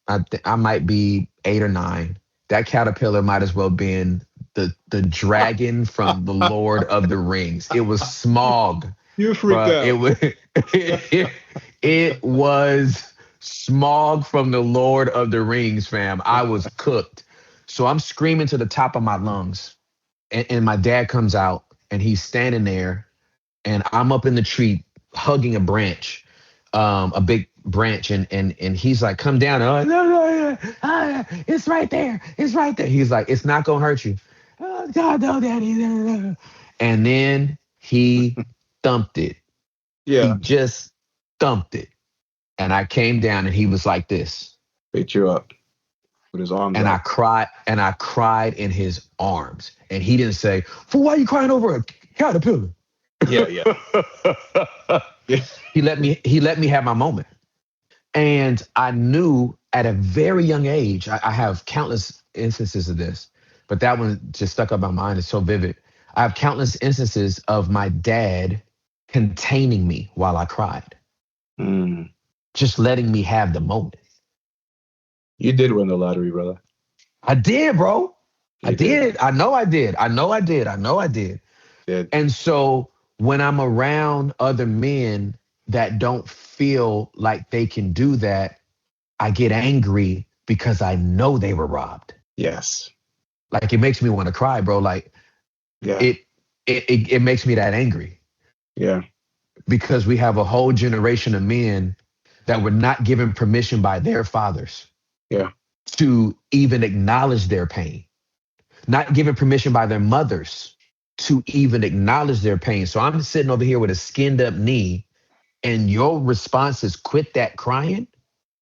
I might be 8 or 9. That caterpillar might as well been the dragon from the Lord of the Rings. It was Smog. You freaked Bruh, out. it was Smog from the Lord of the Rings, fam. I was cooked. So I'm screaming to the top of my lungs. And my dad comes out and he's standing there and I'm up in the tree hugging a branch, a big branch. And he's like, come down. I'm like, no, it's right there. It's right there. He's like, it's not going to hurt you. Oh, God, no, daddy. And then he thumped it. He Yeah. just thumped it. And I came down and he was like this. Picked you up with his arms And out. I cried in his arms. And he didn't say, "For why are you crying over a caterpillar?" Yeah, yeah. Yeah. He let me have my moment. And I knew at a very young age, I have countless instances of this, but that one just stuck up in my mind. It's so vivid. I have countless instances of my dad containing me while I cried, Mm. just letting me have the moment. You did win the lottery, brother. I did, bro. I You did. I know I did. I know I did. I know I did. Did. And so when I'm around other men that don't feel like they can do that, I get angry because I know they were robbed. Yes. Like it makes me want to cry, bro. Like Yeah. it makes me that angry Yeah. because we have a whole generation of men that were not given permission by their fathers Yeah. to even acknowledge their pain, not given permission by their mothers to even acknowledge their pain. So I'm sitting over here with a skinned up knee and your response is quit that crying,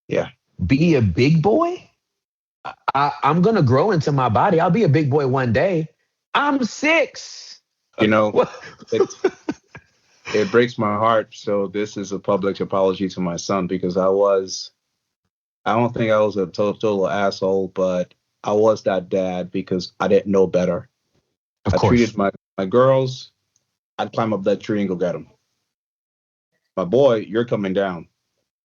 Yeah. be a big boy. I'm gonna grow into my body. I'll be a big boy one day. I'm 6. You know, What? it it breaks my heart. So this is a public apology to my son because I don't think I was a total asshole, but I was that dad because I didn't know better. Of I treated course. my girls, I'd climb up that tree and go get them. My boy, you're coming down.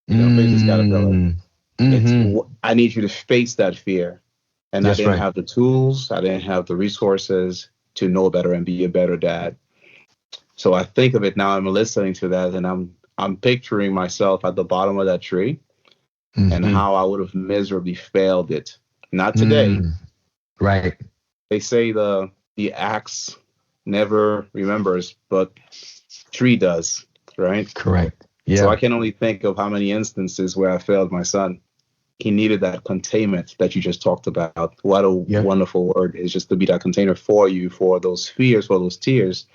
You're gonna face this caterpillar. Mm. Mm-hmm. I need you to face that fear. And I That's didn't right. have the tools, I didn't have the resources to know better and be a better dad. So I think of it now, I'm listening to that and I'm picturing myself at the bottom of that tree and Mm-hmm. how I would have miserably failed it. Not today. Mm. Right. They say the axe never remembers, but tree does, right? Correct. So I Yeah. can only think of how many instances where I failed my son. He needed that containment that you just talked about. What a Yeah. wonderful word is just to be that container for you, for those fears, for those tears.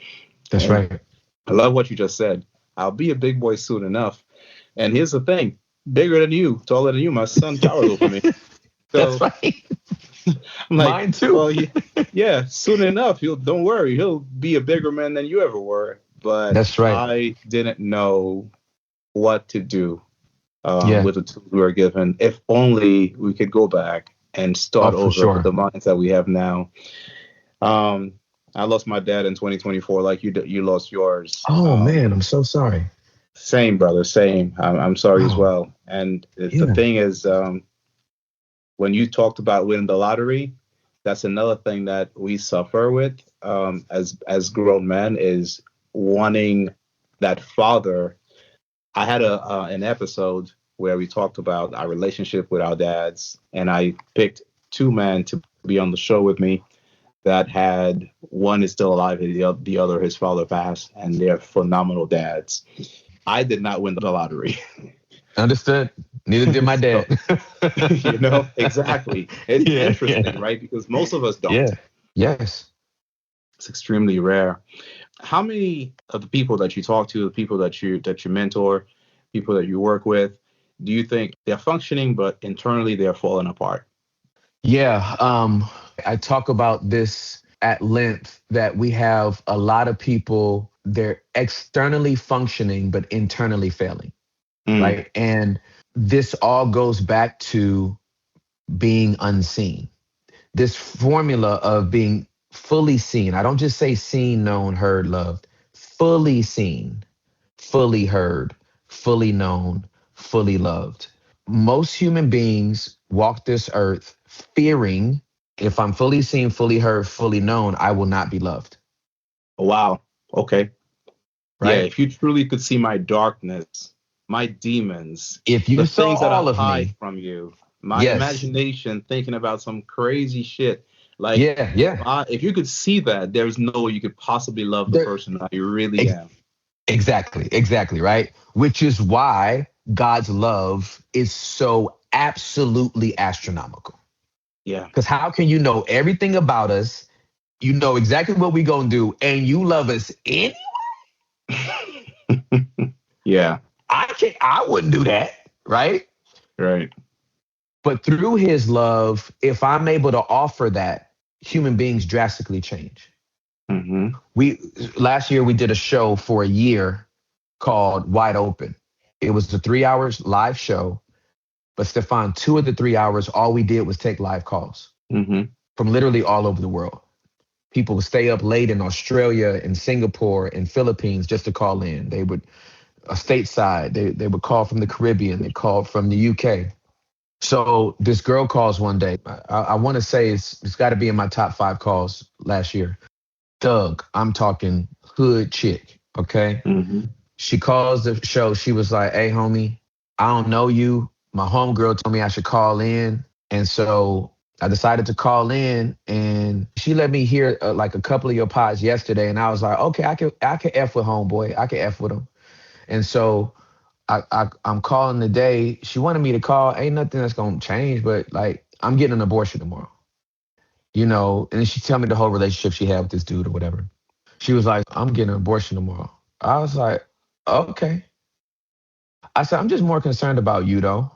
That's And right. I love what you just said. I'll be a big boy soon enough. And here's the thing, bigger than you, taller than you. My son towers over me. That's So right. I'm like, Mine too. well, yeah, soon enough, don't worry, he'll be a bigger man than you ever were. But That's right. I didn't know what to do Yeah. with the tools we were given. If only we could go back and Oh, start for over with sure. the minds that we have now. Um, I lost my dad in 2024, like you lost yours. Oh man, I'm so sorry. Same, brother, same. I'm sorry as Oh, well. And the yeah. thing is, when you talked about winning the lottery, that's another thing that we suffer with as grown men is wanting that father. I had an episode where we talked about our relationship with our dads, and I picked two men to be on the show with me that had one is still alive, and the other his father passed, and they're phenomenal dads. I did not win the lottery. Understood. Neither did my So, dad. exactly. It's Yeah. interesting, Yeah. right? Because most of us don't. Yeah. Yes. It's extremely rare. How many of the people that you talk to, the people that you mentor, people that you work with, do you think they're functioning, but internally they're falling apart? Yeah. I talk about this at length that we have a lot of people, they're externally functioning, but internally failing. Mm, Right. And this all goes back to being unseen. This formula of being fully seen. I don't just say seen, known, heard, loved. Fully seen, fully heard, fully known, fully loved. Most human beings walk this earth fearing if I'm fully seen, fully heard, fully known, I will not be loved. wow. Okay. Yeah. Right? If you truly could see my darkness, my demons, If you the saw things that I all of hide me, from you, my yes. imagination thinking about some crazy shit. Like, Yeah, yeah. if you could see that, there's no way you could possibly love the There, person I really ex- am. exactly, exactly, right? Which is why God's love is so absolutely astronomical. Yeah. Because how can you know everything about us? You know exactly what we gonna do, and you love us any. Yeah. I can't. I wouldn't do that, right? Right. But through His love, if I'm able to offer that, human beings drastically change. Mm-hmm. We last year we did a show for a year called Wide Open. It was a 3 hours live show, but Stefan, 2 of the 3 hours, all we did was take live calls Mm-hmm. from literally all over the world. People would stay up late in Australia, in Singapore, in Philippines just to call in. They would stateside. They would call from the Caribbean. They called from the UK. So this girl calls one day. I want to say it's got to be in my top 5 calls last year. Doug, I'm talking hood chick. Okay. Mm-hmm. She calls the show. She was like, "Hey, homie, I don't know you. My homegirl told me I should call in, and so I decided to call in, and she let me hear like a couple of your pods yesterday, and I was like, okay, I can f with homeboy. I can f with him, and so I'm calling today. She wanted me to call. Ain't nothing that's gonna change, but like I'm getting an abortion tomorrow, And then she tell me the whole relationship she had with this dude or whatever. She was like, I'm getting an abortion tomorrow. I was like, okay. I said, I'm just more concerned about you though.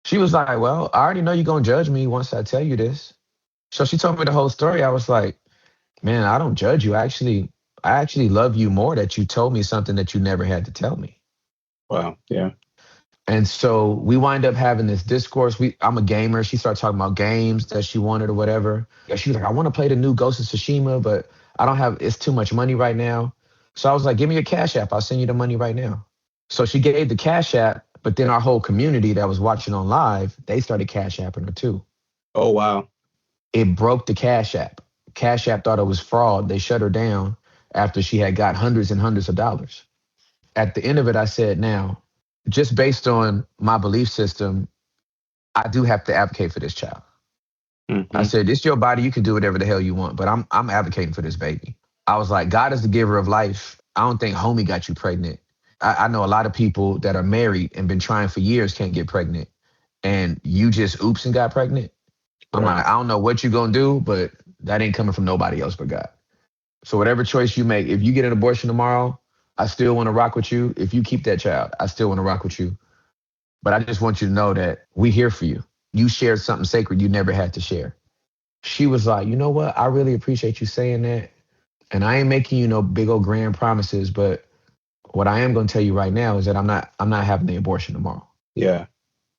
She was like, well, I already know you're going to judge me once I tell you this. So she told me the whole story. I was like, man, I don't judge you. I actually love you more that you told me something that you never had to tell me. Wow. Yeah. And so we wind up having this discourse. I'm a gamer. She started talking about games that she wanted or whatever. Yeah, she was like, I want to play the new Ghost of Tsushima, but I don't have, it's too much money right now. So I was like, give me your Cash App. I'll send you the money right now. So she gave the Cash App, but then our whole community that was watching on live, they started Cash Apping her too. Oh, wow. It broke the Cash App. Cash App thought it was fraud. They shut her down after she had got hundreds and hundreds of dollars. At the end of it, I said, now, just based on my belief system, I do have to advocate for this child. I Mm-hmm. said, it's your body. You can do whatever the hell you want, but I'm advocating for this baby. I was like, God is the giver of life. I don't think homie got you pregnant. I know a lot of people that are married and been trying for years can't get pregnant. And you just oops and got pregnant. I'm Right. like, I don't know what you're going to do, but that ain't coming from nobody else but God. So whatever choice you make, if you get an abortion tomorrow, I still want to rock with you. If you keep that child, I still want to rock with you. But I just want you to know that we here for you. You shared something sacred you never had to share. She was like, you know what? I really appreciate you saying that. And I ain't making you no big old grand promises, but what I am going to tell you right now is that I'm not having the abortion tomorrow. Yeah.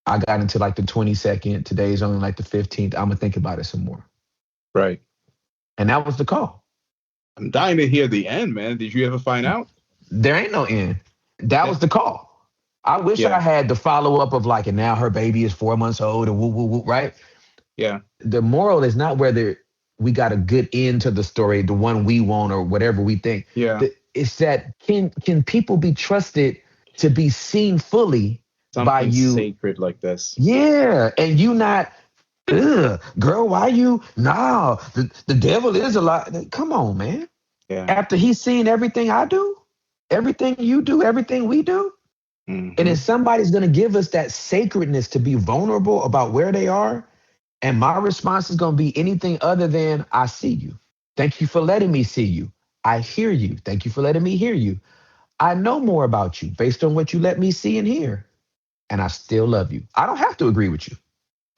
I got into like the 22nd. Today's only like the 15th. I'm going to think about it some more. Right. And that was the call. I'm dying to hear the end, man. Did you ever find out? There ain't no end. That was the call. I wish I Yeah. had the follow up of like, and now her baby is 4 months old and woo, woo, woo, right? Yeah. The moral is not whether we got a good end to the story, the one we want or whatever we think. Yeah. It's that can people be trusted to be seen fully by Something you? sacred like this. Yeah. And you not, ugh, girl, why you? Nah, the devil is a lot. Come on, man. Yeah. After he's seen everything I do, everything you do, everything we do. Mm-hmm. And if somebody's going to give us that sacredness to be vulnerable about where they are, and my response is going to be anything other than, I see you. Thank you for letting me see you. I hear you. Thank you for letting me hear you. I know more about you based on what you let me see and hear. And I still love you. I don't have to agree with you.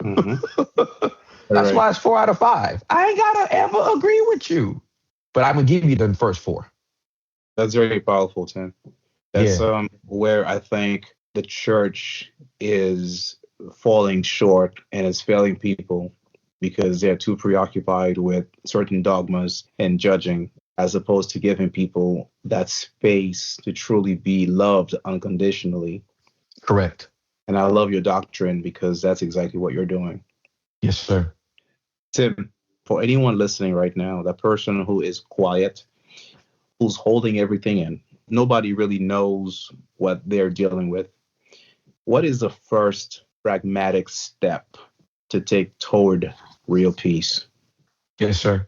Mm-hmm. That's Right. why it's 4 out of 5. I ain't got to ever agree with you. But I'm going to give you the first 4. That's very powerful, Tim. That's Yeah. where I think the church is falling short and is failing people because they're too preoccupied with certain dogmas and judging, as opposed to giving people that space to truly be loved unconditionally. Correct. And I love your doctrine because that's exactly what you're doing. Yes, sir. Tim, for anyone listening right now, that person who is quiet, who's holding everything in, nobody really knows what they're dealing with. What is the first pragmatic step to take toward real peace? Yes, sir.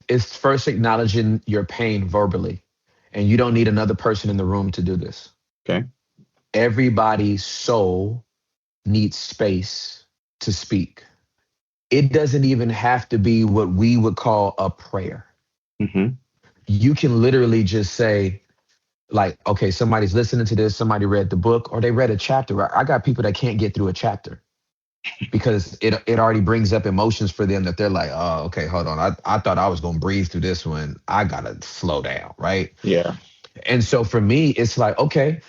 It's first acknowledging your pain verbally. And you don't need another person in the room to do this. Okay. Everybody's soul needs space to speak. It doesn't even have to be what we would call a prayer. Mm-hmm. You can literally just say, like, okay, somebody's listening to this, somebody read the book, or they read a chapter. I got people that can't get through a chapter because it already brings up emotions for them that they're like, oh, okay, hold on. I thought I was going to breeze through this one. I got to slow down, right? Yeah. And so for me, it's like, okay,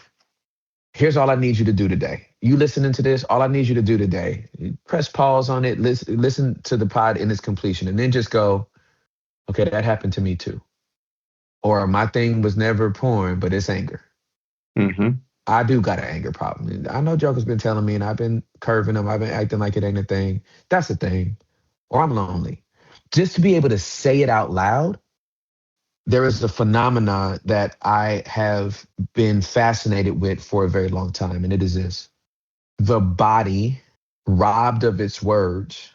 here's all I need you to do today. You listening to this, all I need you to do today, press pause on it, listen to the pod in its completion, and then just go, okay, that happened to me too. Or my thing was never porn, but it's anger. Mm-hmm. I do got an anger problem. I know Joker's been telling me, and I've been curving him. I've been acting like it ain't a thing. That's a thing. Or I'm lonely. Just to be able to say it out loud, there is a phenomenon that I have been fascinated with for a very long time, and it is this. The body, robbed of its words,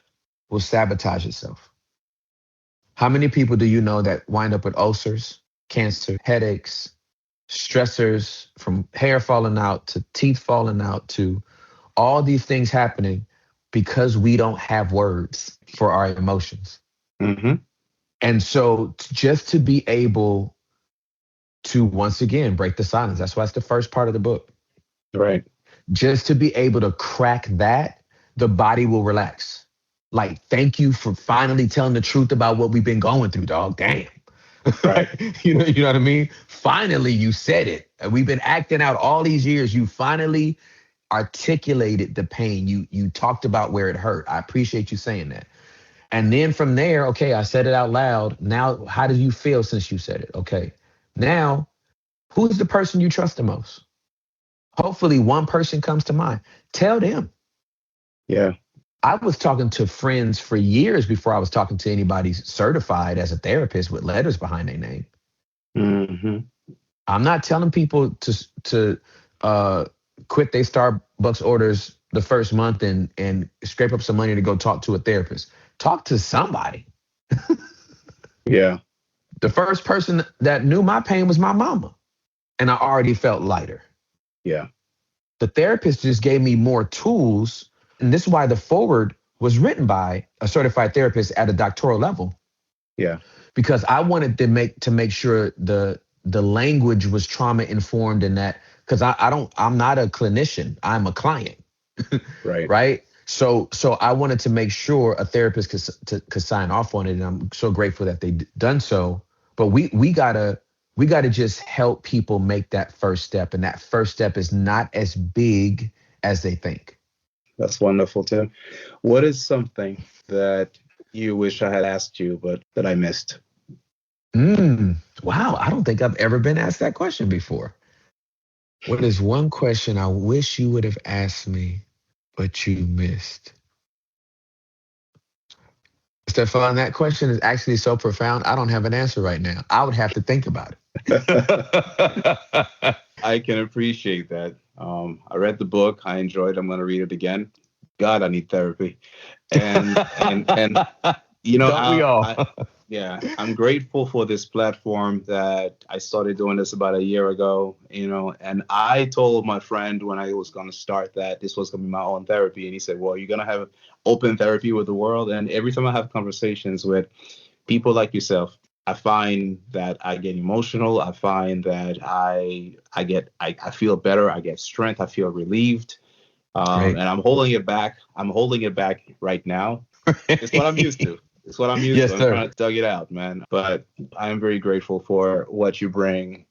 will sabotage itself. How many people do you know that wind up with ulcers, cancer, headaches, stressors, from hair falling out to teeth falling out to all these things happening because we don't have words for our emotions? Mm-hmm. And so just to be able to once again break the silence, that's why it's the first part of the book. Right. Just to be able to crack that, the body will relax. Like, thank you for finally telling the truth about what we've been going through, dog. Damn. Right. You know what I mean? Finally, you said it. And we've been acting out all these years. You finally articulated the pain. You talked about where it hurt. I appreciate you saying that. And then from there, okay, I said it out loud. Now, how do you feel since you said it? Okay. Now, who's the person you trust the most? Hopefully, one person comes to mind. Tell them. Yeah. I was talking to friends for years before I was talking to anybody certified as a therapist with letters behind their name. Hmm. I'm not telling people to quit their Starbucks orders the first month and scrape up some money to go talk to a therapist. Talk to somebody. Yeah. The first person that knew my pain was my mama, and I already felt lighter. Yeah. The therapist just gave me more tools, and this is why the forward was written by a certified therapist at a doctoral level, Yeah. because I wanted to make sure the language was trauma informed, and that because I'm not a clinician, I'm a client, Right. right? So I wanted to make sure a therapist could sign off on it, and I'm so grateful that they done so. But we gotta just help people make that first step, and that first step is not as big as they think. That's wonderful, Tim. What is something that you wish I had asked you, but that I missed? Wow, I don't think I've ever been asked that question before. What is one question I wish you would have asked me, but you missed? Stefan, that question is actually so profound. I don't have an answer right now. I would have to think about it. I can appreciate that. I read the book. I enjoyed it. I'm going to read it again. God, I need therapy. And you know, Don't we all? yeah, I'm grateful for this platform that I started doing this about a year ago, you know, and I told my friend when I was going to start that this was going to be my own therapy. And he said, well, you're going to have open therapy with the world. And every time I have conversations with people like yourself, I find that I get emotional. I find that I feel better. I get strength. I feel relieved. Great. And I'm holding it back. I'm holding it back right now. It's what I'm used to. It's what I'm used Yes, to. I'm sir. trying to dug it out, man. But I am very grateful for what you bring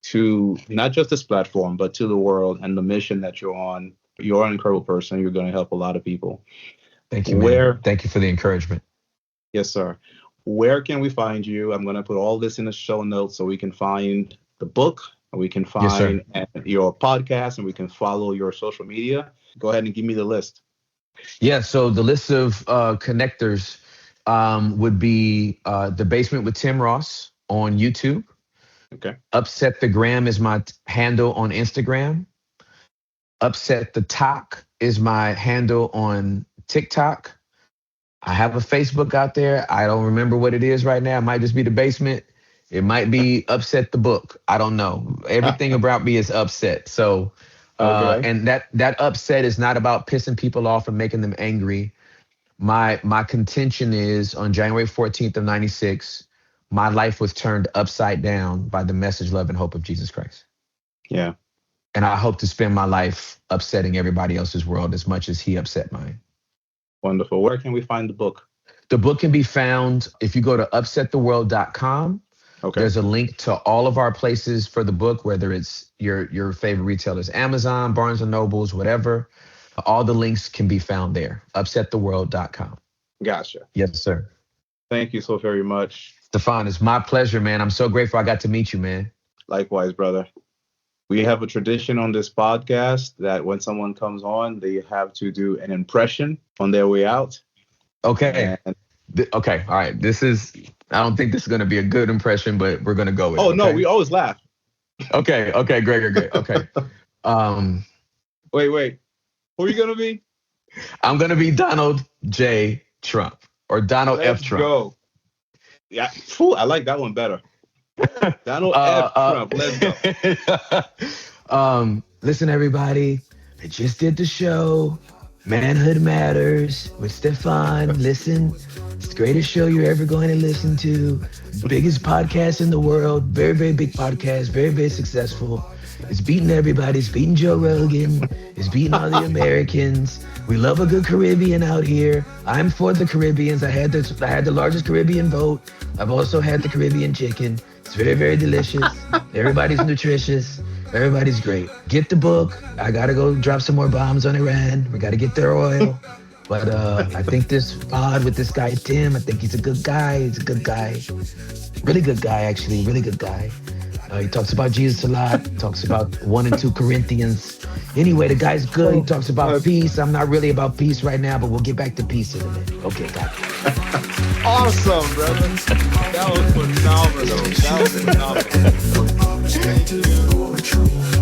to not just this platform, but to the world and the mission that you're on. You're an incredible person. You're going to help a lot of people. Thank you, man. Where, Thank you for the encouragement. yes, sir. Where can we find you? I'm going to put all this in the show notes so we can find the book, and we can Yes, sir. find your podcast, and we can follow your social media. Go ahead and give me the list. Yeah, so the list of connectors would be The Basement with Tim Ross on YouTube. Okay. Upset the Gram is my handle on Instagram. Upset the Talk is my handle on TikTok. I have a Facebook out there. I don't remember what it is right now. It might just be The Basement. It might be Upset the Book. I don't know. Everything about me is upset. So, Okay. and that upset is not about pissing people off and making them angry. My contention is on January 14th of 96, my life was turned upside down by the message, love, and hope of Jesus Christ. Yeah. And I hope to spend my life upsetting everybody else's world as much as he upset mine. Wonderful. Where can we find the book? The book can be found if you go to upsettheworld.com. Okay. There's a link to all of our places for the book, whether it's your favorite retailers, Amazon, Barnes and Nobles, whatever. All the links can be found there. Upsettheworld.com. Gotcha. Yes, sir. Thank you so very much. Stefan, it's my pleasure, man. I'm so grateful I got to meet you, man. Likewise, brother. We have a tradition on this podcast that when someone comes on, they have to do an impression on their way out. Okay. And, Okay. All right. I don't think this is going to be a good impression, but we're going to go with it. oh, no, okay? we always laugh. Okay. Great. Okay. Wait. Who are you going to be? I'm going to be Donald J. Trump or Donald F. Let's Trump. go. Yeah. Phew, I like that one better. Donald F. Trump. Let's go. Listen, everybody. I just did the show. Manhood Matters with Stefan. Listen, it's the greatest show you're ever going to listen to. Biggest podcast in the world. Very, very big podcast. Very, very successful. It's beating everybody. It's beating Joe Rogan. It's beating all the Americans. We love a good Caribbean out here. I'm for the Caribbeans. I had the largest Caribbean vote. I've also had the Caribbean chicken. It's very, very delicious. Everybody's nutritious. Everybody's great. Get the book. I gotta go drop some more bombs on Iran. We gotta get their oil. But I think this pod with this guy Tim, I think he's a good guy. He's a good guy. Really good guy, actually. Really good guy. He talks about Jesus a lot. Talks about 1 and 2 Corinthians. Anyway, the guy's good. He talks about peace. I'm not really about peace right now, but we'll get back to peace in a minute. Okay, got it. Awesome, brother. That was phenomenal. That was phenomenal. Thank you.